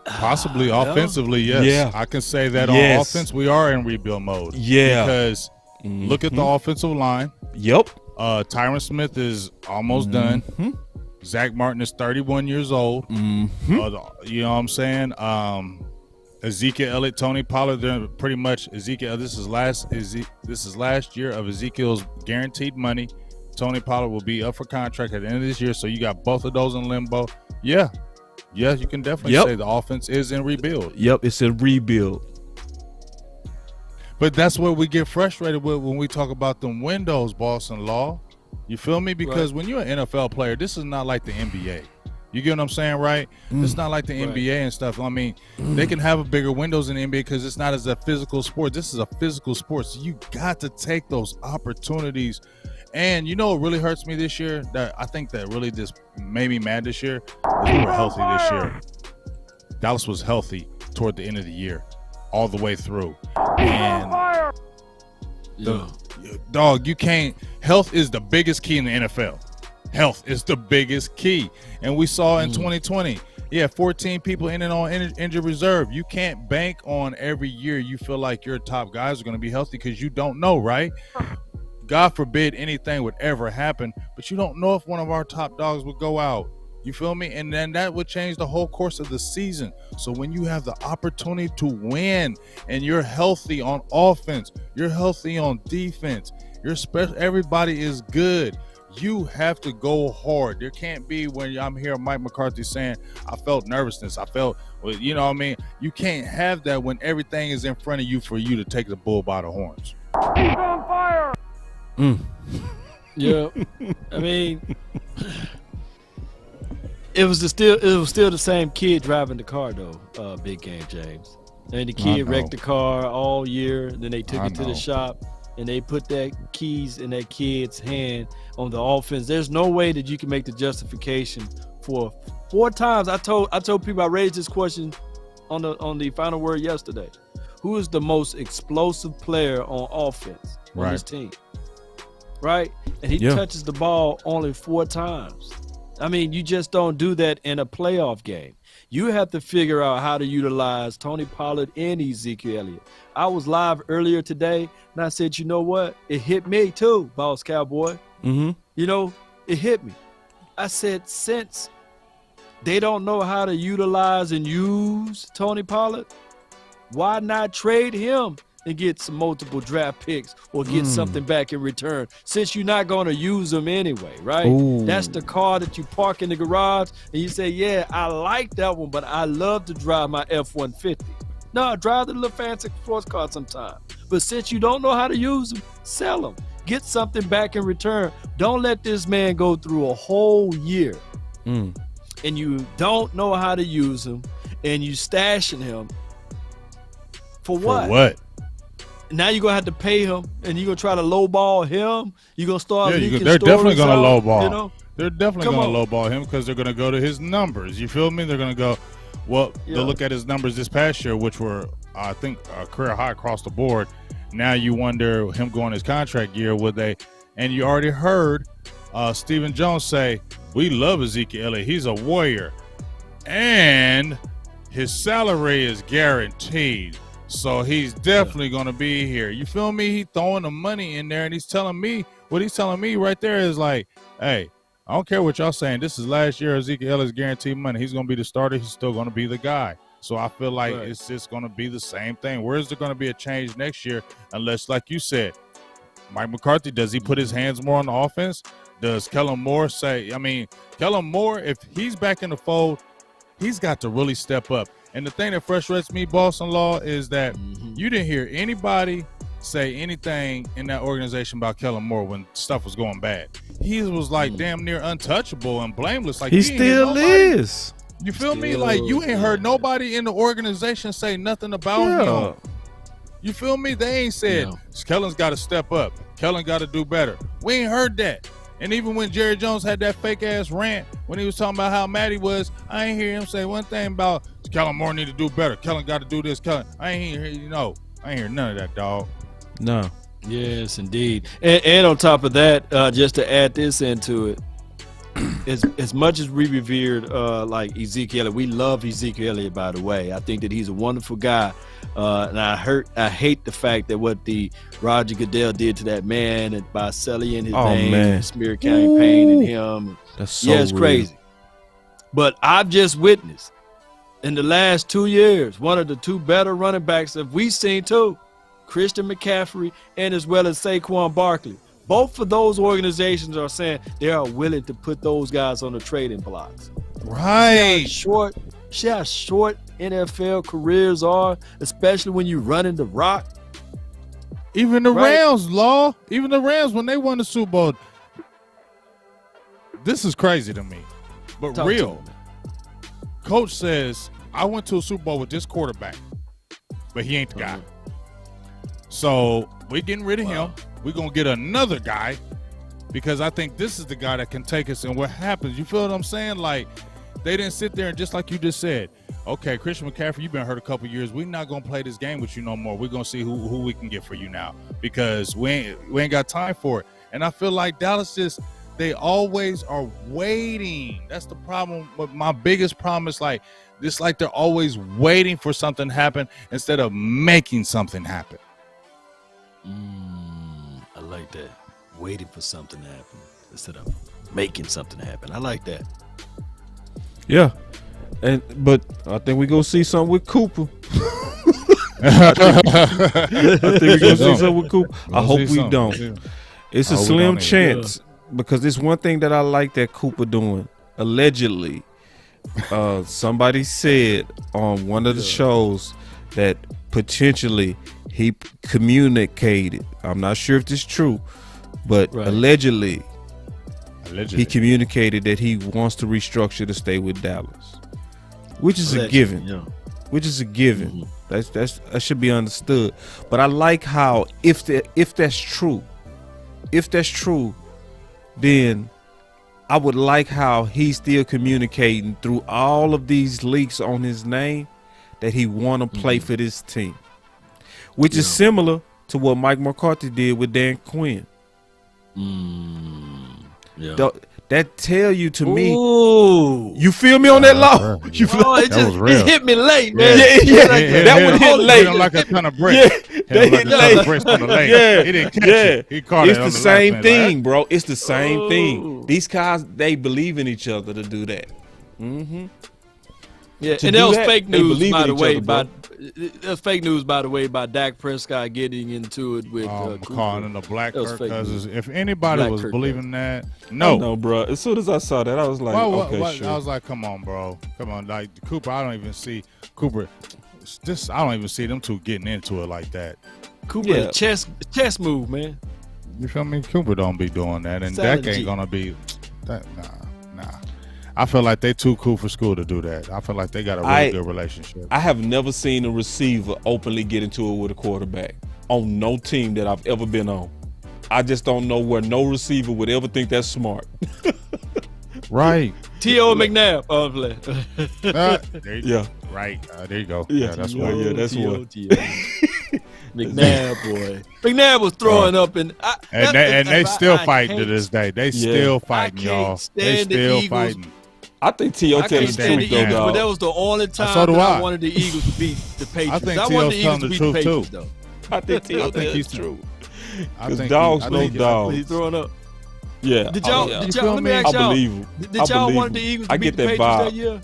Possibly offensively, yes. Yeah. I can say that on offense, we are in rebuild mode. Yeah. Because look at the offensive line. Yep. Tyron Smith is almost done. Zach Martin is 31 years old. You know what I'm saying? Ezekiel Elliott, Tony Pollard, they're pretty much Ezekiel. This is last year of Ezekiel's guaranteed money. Tony Pollard will be up for contract at the end of this year. So you got both of those in limbo. Yeah, you can definitely say the offense is in rebuild. Yep, it's a rebuild. But that's what we get frustrated with when we talk about them windows, boss and law. You feel me? Because when you're an NFL player, this is not like the NBA. You get what I'm saying, right? It's not like the NBA and stuff. I mean, they can have a bigger windows in the NBA because it's not as a physical sport. This is a physical sport. So you got to take those opportunities. And you know what really hurts me this year? That I think that really just made me mad this year is we were healthy this year. Dallas was healthy toward the end of the year, all the way through. And dog, you can't. Health is the biggest key in the NFL. Health is the biggest key. And we saw in 2020, 14 people in and on injured reserve. You can't bank on every year you feel like your top guys are going to be healthy because you don't know, right? God forbid anything would ever happen, but you don't know if one of our top dogs would go out. You feel me? And then that would change the whole course of the season. So when you have the opportunity to win and you're healthy on offense, you're healthy on defense, everybody is good. You have to go hard. There can't be when I'm hearing Mike McCarthy saying, I felt nervousness. I felt, you know what I mean? You can't have that when everything is in front of you for you to take the bull by the horns. He's on fire. Yeah. I mean, it was still the same kid driving the car though, Big Game James. And the kid wrecked the car all year. Then they took it to the shop. And they put that keys in that kid's hand on the offense. There's no way that you can make the justification for 4 times. I told people I raised this question on the final word yesterday. Who is the most explosive player on offense on this team? Right? And he touches the ball only 4 times. I mean, you just don't do that in a playoff game. You have to figure out how to utilize Tony Pollard and Ezekiel Elliott. I was live earlier today, and I said, you know what? It hit me too, Boss Cowboy. You know, it hit me. I said, since they don't know how to utilize and use Tony Pollard, why not trade him and get some multiple draft picks or get something back in return, since you're not going to use them anyway, right? That's the car that you park in the garage and you say, yeah, I like that one, but I love to drive my F-150. No, I drive the little fancy sports car sometime. But since you don't know how to use them, sell them. Get something back in return. Don't let this man go through a whole year and you don't know how to use him and you stashing him. For what? For what? Now you're going to have to pay him, and you're going to try to lowball him. You're going to start leaking they're definitely going to lowball. You know? They're definitely going to lowball him because they're going to go to his numbers. You feel me? They're going to go, they'll look at his numbers this past year, which were, I think, a career high across the board. Now you wonder him going his contract year, would they? And you already heard Stephen Jones say, we love Ezekiel Elliott. He's a warrior. And his salary is guaranteed. So he's definitely going to be here. You feel me? He's throwing the money in there, and he's telling me, what he's telling me right there is like, hey, I don't care what y'all saying. This is last year Ezekiel Elliott's guaranteed money. He's going to be the starter. He's still going to be the guy. So I feel like it's just going to be the same thing. Where is there going to be a change next year? Unless, like you said, Mike McCarthy, does he put his hands more on the offense? Does Kellen Moore say, Kellen Moore, if he's back in the fold, he's got to really step up. And the thing that frustrates me, Boss-in-Law, is that you didn't hear anybody say anything in that organization about Kellen Moore when stuff was going bad. He was like damn near untouchable and blameless. Like he still is. You feel me? Like you ain't heard nobody in the organization say nothing about him. You feel me? They ain't said Kellen's got to step up. Kellen got to do better. We ain't heard that. And even when Jerry Jones had that fake ass rant when he was talking about how mad he was, I ain't hear him say one thing about Kellen Moore need to do better. Kellen got to do this. Kellen, I ain't hear none of that, dog. No. Yes, indeed. And on top of that, just to add this into it, as much as we revered like Ezekiel Elliott, we love Ezekiel Elliott, by the way. I think that he's a wonderful guy. And I hate the fact that what the Roger Goodell did to that man and by sullying his name, and smear campaign and him. That's so it's real. crazy. But I've just witnessed in the last 2 years, one of the two better running backs that we've seen too, Christian McCaffrey and as well as Saquon Barkley. Both of those organizations are saying they are willing to put those guys on the trading blocks. Right. See how short NFL careers are, especially when you're running the rock. Even the Rams, even the Rams, when they won the Super Bowl, this is crazy to me. But Talk real. to me. Coach says, I went to a Super Bowl with this quarterback, but he ain't the guy. So we're getting rid of him. We're going to get another guy because I think this is the guy that can take us. And what happens, you feel what I'm saying? Like, they didn't sit there and just like you just said, okay, Christian McCaffrey, you've been hurt a couple years. We're not going to play this game with you no more. We're going to see who we can get for you now because we ain't got time for it. And I feel like Dallas they always are waiting. That's the problem. But my biggest problem is like they're always waiting for something to happen instead of making something happen. I like that. Waiting for something to happen instead of making something happen. I like that. Yeah. But I think we're going to see something with Cooper. I think we're going to see something with Cooper. I hope we don't. It's a slim chance because it's one thing that I like that Cooper doing. Allegedly, somebody said on one of the shows that potentially he communicated. I'm not sure if this is true, but allegedly he communicated that he wants to restructure to stay with Dallas, which is a given. Which is a given. That should be understood. But I like how if that's true, then I would like how he's still communicating through all of these leaks on his name that he want to play for this team, which is similar to what Mike McCarthy did with Dan Quinn. That tell you to me. You feel me on that law? You feel It hit me late, man. That one hit late. Hit him like a ton of bricks. They hit late. Bricks on the leg. He didn't catch it. He caught it. It's the same thing, bro. It's the same thing. These guys, they believe in each other to do that. Yeah, and that was fake news, by the way. That's fake news, by the way, by Dak Prescott getting into it with calling in the black because if anybody was believing that, no, bro. As soon as I saw that, I was like, sure. I was like, come on, bro, come on. Like Cooper, I don't even see Cooper. I don't even see them two getting into it like that. Cooper, chess move, man. You feel me? Cooper don't be doing that, and Dak ain't gonna be that. Nah. I feel like they too cool for school to do that. I feel like they got a really good relationship. I have never seen a receiver openly get into it with a quarterback on no team that I've ever been on. I just don't know where no receiver would ever think that's smart. Right. T.O. McNabb. Right. There you go. Yeah, that's one. Yeah, that's one. McNabb, boy. McNabb was throwing up, and they still fighting to this day. They still fighting, y'all. They still fighting. I think T.O. telling the truth, though, dog. But that was the only time that I wanted the Eagles to beat the Patriots. I think T.O.'s telling the truth, too. Though. I think T.O. telling the truth. Because dogs know dogs. He's throwing up. Yeah. Did y'all let me ask y'all. I believe him. Did y'all want the Eagles to beat the Patriots that year?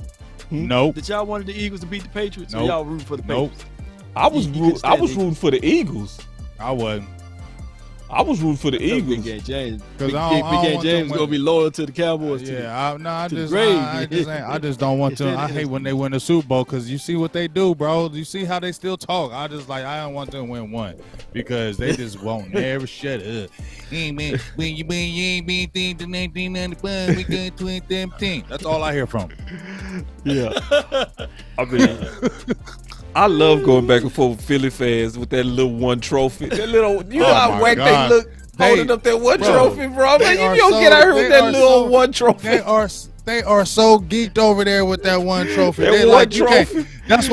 Nope. Did y'all want the Eagles to beat the Patriots? Or y'all rooting for the Patriots? I was rooting for the Eagles. I wasn't. I was rooting for the Eagles. Big Game James. Because Big Game James gonna be loyal to the Cowboys. Yeah, I just don't want to. I hate when they win the Super Bowl because you see what they do, bro. You see how they still talk. I don't want them to win one because they just won't never shut up. Hey man, when you ain't been thinking 1995, we got 2017. That's all I hear from. Yeah, I mean, I love going back and forth with Philly fans with that little one trophy. That little, you know how whack they look holding up that one trophy, bro. Man, you don't get out here with that little one trophy. They are so geeked over there with that one trophy. That one trophy. That's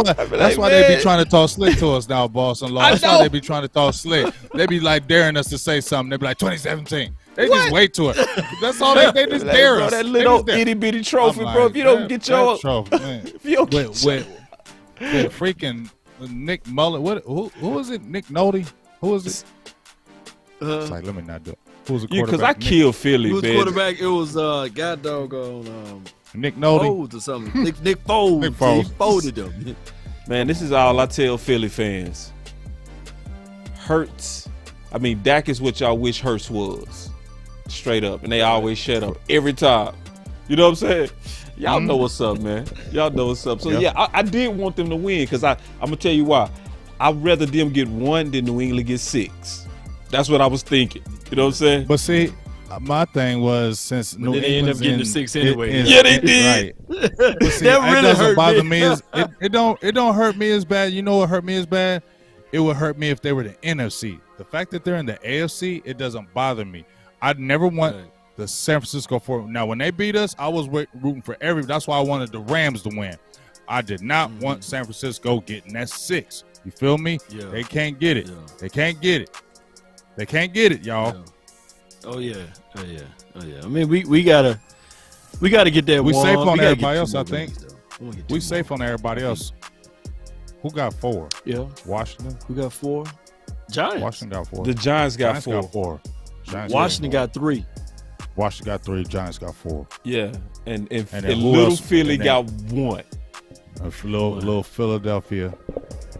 why they be trying to talk slick to us now, boss and law. That's why they be trying to talk slick. They be like daring us to say something. They be like 2017. They just wait to it. That's all they just dare us. That little itty bitty trophy, bro. If you don't get your trophy, man. If you don't with freaking Nick Mullen. Who is it? Nick Nolte? Who is it? It's like, let me not do it. Who was the quarterback? Because I killed Philly, Who was man. quarterback? It was God doggone Nick Nolte Foles or something. Nick Foles. Nick Foles. He folded them. Man, this is all I tell Philly fans. Hurts. I mean, Dak is what y'all wish Hurts was. Straight up. And they always shut up every time. You know what I'm saying? Y'all know what's up, man. Y'all know what's up. So, yeah, I did want them to win because I'm going to tell you why. I'd rather them get 1 than New England get 6. That's what I was thinking. You know what I'm saying? But see, my thing was since New England ended up getting the 6 anyway. Yeah, they did. Right. But see, That really doesn't hurt bother me. It don't hurt me as bad. You know what hurt me as bad? It would hurt me if they were the NFC. The fact that they're in the AFC, it doesn't bother me. I'd never want the San Francisco 49ers. Now, when they beat us, I was rooting for that's why I wanted the Rams to win. I did not want San Francisco getting that 6. You feel me? Yeah. They can't get it. Yeah. They can't get it. They can't get it, y'all. Yeah. Oh yeah. I mean, we gotta get that. We one. safe on We gotta everybody get else, 2 I more think. wins, though. We safe on everybody else. Who got 4? Yeah. Washington. Who got 4? Giants. Washington got 4. The Giants got 4. Giants Washington got 3. Washington got 3. Giants got 4. Yeah. And then who little else? Philly And got 1. Little Philadelphia.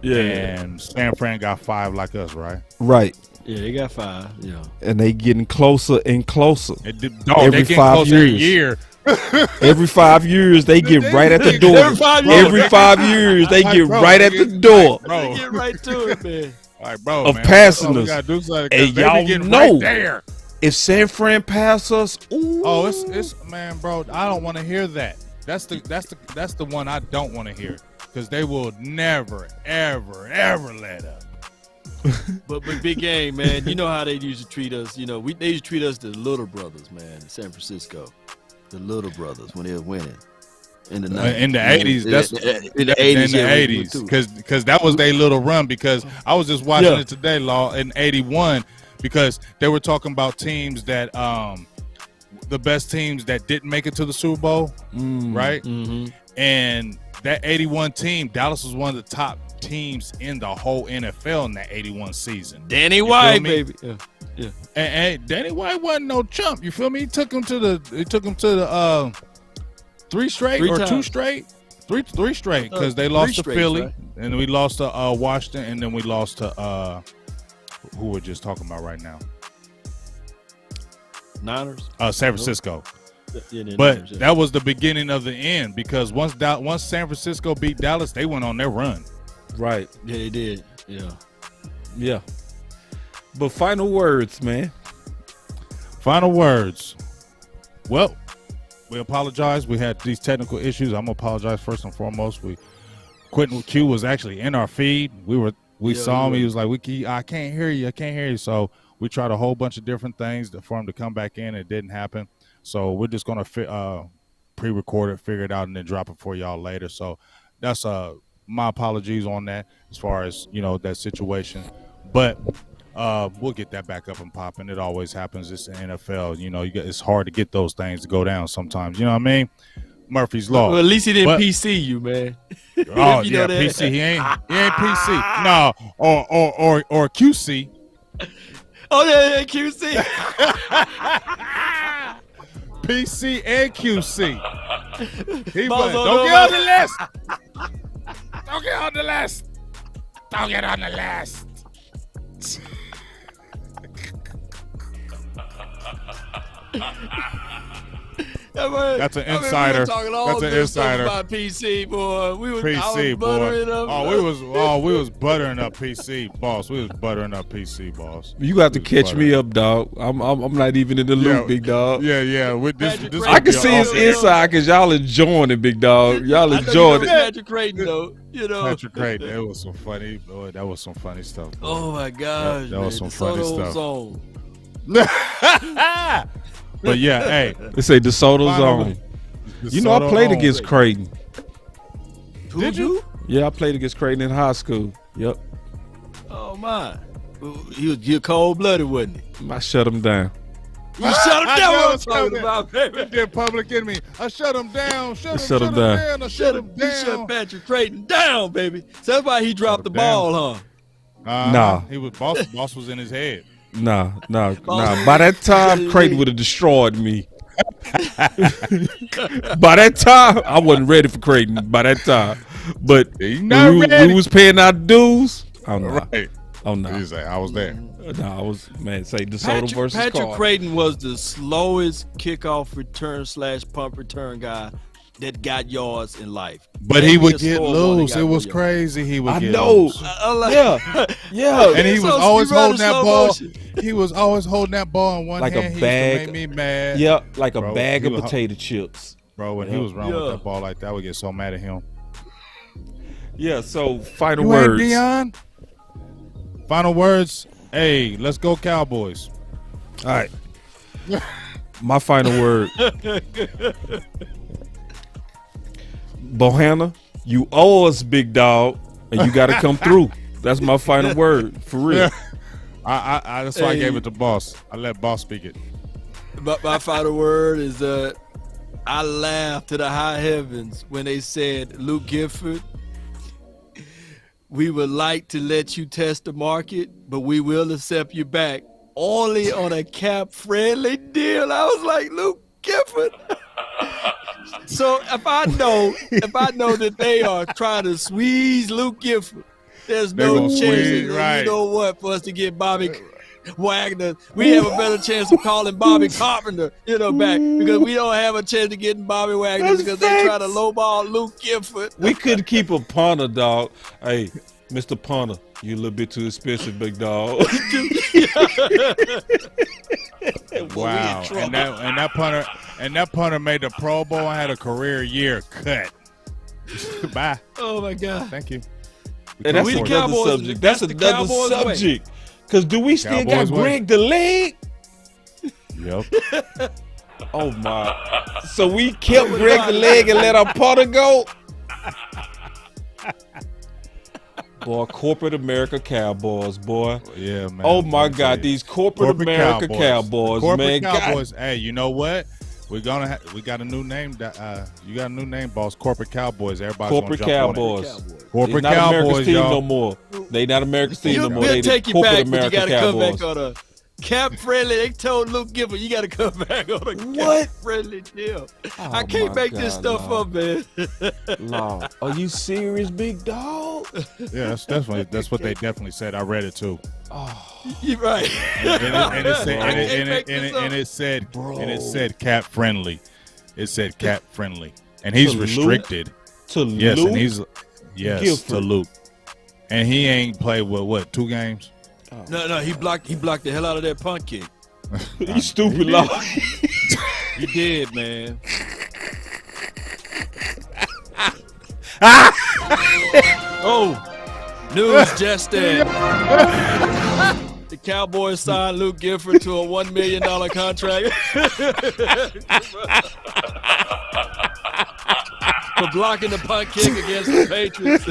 Yeah. And San Fran got 5 like us, right? Right. Yeah, they got 5. Yeah. And they getting closer and closer. Every 5 years. Every 5 years, they get right at the door. Every 5 years, they get right at the door. They get right to it, man. Like, bro, Of man, passing us. And y'all know, right there. if San Fran pass us, Oh, it's man, bro. I don't want to hear that. That's the one I don't want to hear because they will never, ever, ever let up. But big game, man. You know how they used to treat us. You know, they used to treat us the little brothers, man. In San Francisco, the little brothers when they were winning in the 90s. In the 80s. That's in the 80s. In the 80s, because that was their little run. Because I was just watching it today, Law, in '81, because they were talking about teams that the best teams that didn't make it to the Super Bowl, right? Mm-hmm. And that '81 team, Dallas was one of the top teams in the whole NFL in that '81 season. Danny White, baby. Yeah. And Danny White wasn't no chump. You feel me? He took him to the 3 straight or times. 2 straight, three straight because they lost to Philly, right? And we lost to Washington, and then we lost to who we're just talking about right now. Niners. San Francisco. Yeah, but Niners, that was the beginning of the end because once San Francisco beat Dallas, they went on their run. Right. Yeah, they did. Yeah. But final words, man. Final words. Well, we apologize. We had these technical issues. I'm gonna apologize first and foremost. Quinton Q was actually in our feed. We saw him. He was like, I can't hear you. So we tried a whole bunch of different things for him to come back in. It didn't happen. So we're just gonna pre-record it, figure it out, and then drop it for y'all later. So that's my apologies on that as far as that situation. But we'll get that back up and popping. It always happens. It's the NFL. It's hard to get those things to go down sometimes. You know what I mean? Murphy's Law. Well, at least he didn't PC you, man. Oh yeah, PC. He ain't PC. No, or QC. Oh yeah, QC. PC and QC. Don't get on the list. Don't get on the list. Don't get on the list. That's an insider. We were talking all That's an this stuff insider. about PC, boy. PC, boy. Up. We was buttering up PC, boss. We was buttering up PC, boss. You got to catch me up, dog. I'm not even in the loop, big dog. Yeah. With this I can see his inside because y'all enjoying it, big dog. Y'all enjoying it. Patrick Creighton, though. Patrick Creighton. That was some funny. Boy, that was some funny stuff. Bro. Oh my gosh, that was some funny stuff. Zone. But yeah, hey. They say DeSoto zone. You know, I played against Creighton. Did you? Yeah, I played against Creighton in high school. Yep. Oh my. You're cold-blooded, wasn't he? I shut him down. You shut him down. What I'm talking about, baby. You did public enemy. I shut him down. Shut him down. I shut him You down. shut Patrick Creighton down, baby. So that's why he dropped the ball, huh? Nah. He was boss was in his head. Nah. By that time, Creighton would have destroyed me. By that time, I wasn't ready for Creighton. By that time, but we was paying our dues. Oh no! Right. Oh no! He's like, I was there. No, I was Say DeSoto versus Patrick Carter. Creighton was the slowest kickoff return / punt return guy that got yards in life. But he would get loose. It was crazy. He would get loose. Yeah. And he was always holding that ball. He was always holding that ball in one like hand. a bag. He used to make me mad. Yeah, like Bro, a bag of he was- potato chips. Bro, when he was running with that ball like that, I would get so mad at him. Yeah. So final You words. ain't Dion? Final words. Hey, let's go Cowboys. All right. My final word. Bohanna, you owe us, big dog, and you got to come through. That's my final word, for real. That's why I gave it to Boss. I let Boss speak it. But my final word is I laughed to the high heavens when they said, Luke Gifford, we would like to let you test the market, but we will accept you back only on a cap-friendly deal. I was like, Luke Gifford. So if I know that they are trying to squeeze Luke Gifford, there's no chance, you know what, for us to get Bobby Wagner. We have a better chance of calling Bobby Carpenter, back, because we don't have a chance of getting Bobby Wagner because they try to lowball Luke Gifford. We couldn't keep a punter, dog. Hey, Mr. Punter, you a little bit too expensive, big dog. Wow. And that punter made the Pro Bowl and had a career year cut. Bye. Oh my God. Thank you. And that's We the another Cowboys, subject. that's That's the another Cowboys way. subject. Because do we still Cowboys got way. Greg the leg? Yep. Oh my. So we kept Greg the leg and let our punter go? Boy, corporate America Cowboys, boy. Yeah, man. Oh my God, these corporate America Cowboys, Corporate man. Cowboys. Hey, you know what? We got a new name. You got a new name, boss. Corporate Cowboys. Everybody's Corporate gonna jump Cowboys. on it. They Corporate not America's Cowboys, team y'all. no more. They not America's team no more. We'll They take you corporate back, but you America got to come Cowboys. back on a cap-friendly. They told Luke Gifford, you got to come back on a cap-friendly deal. I can't make this stuff up, man. No. Are you serious, big dog? Yeah, that's what they definitely said. I read it too. You're right. And it said cap friendly. It said cap friendly, and he's To restricted. To Yes, Luke? and he's to Gifford. Luke, and he ain't played with what 2 games. No, he blocked the hell out of that punt kick. You stupid, Lord. He did, man. Oh, news just in. The Cowboys signed Luke Gifford to a $1 million contract for blocking the punt kick against the Patriots.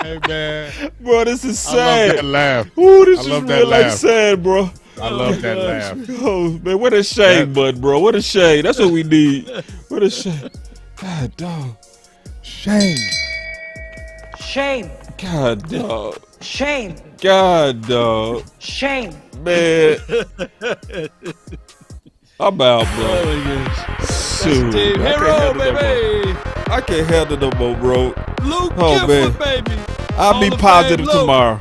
Hey man, Bro, this is I love sad. that laugh. Ooh, this I is love that real like laugh. sad, bro. I love that laugh. Oh man, what a shame, bud, bro. What a shame. That's what we need. What a shame. God, dog. Shame. Shame. God, dog. Shame. God, dog. Shame. Man. I'm out, bro. Oh my gosh. Shoot. Team hero, baby. I can't handle no more, bro. Luke Oh, Gifford, man. baby. I'll Hall be of positive Fame, Luke. tomorrow.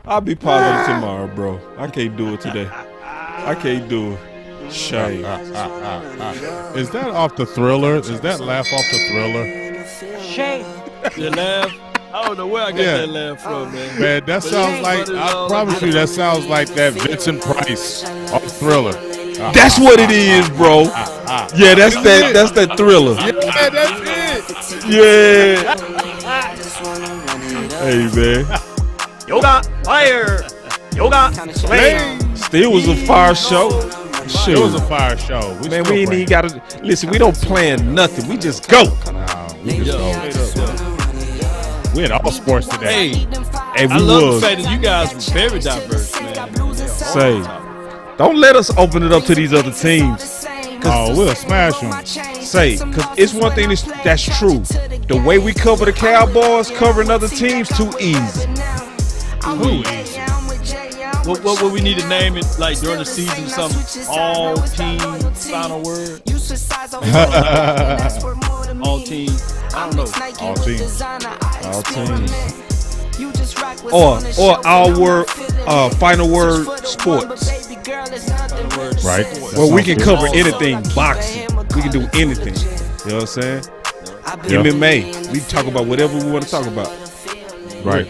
I'll be positive tomorrow, bro. I can't do it today. I can't do it. Shame. Is that off the Thriller? Is that laugh off the Thriller? Shame. The laugh. I don't know where I got that laugh from, man. Man, that sounds like, I promise you, that sounds like that Vincent Price off Thriller. That's what it is, bro. Yeah, that's that Thriller. Yeah, that's it. Yeah. Hey, man. Yoga fire. Yoga flame. Still was a fire show. Shoot. It was a fire show. We ain't even got to listen. We don't plan nothing. We just go. We just go. We had all sports today. Hey, I love the fact that you guys were very diverse, man. Say, don't let us open it up to these other teams. Oh, we'll smash them. Say, because it's one thing that's true. The way we cover the Cowboys, covering other teams, too easy. Too easy. What would we need to name it, like during the season, some all-team final word? All-team. I don't know. All team. All teams. Or our word, final word sports. Right. Well, we can cover anything. Boxing. We can do anything. You know what I'm saying? MMA. We talk about whatever we want to talk about. Right.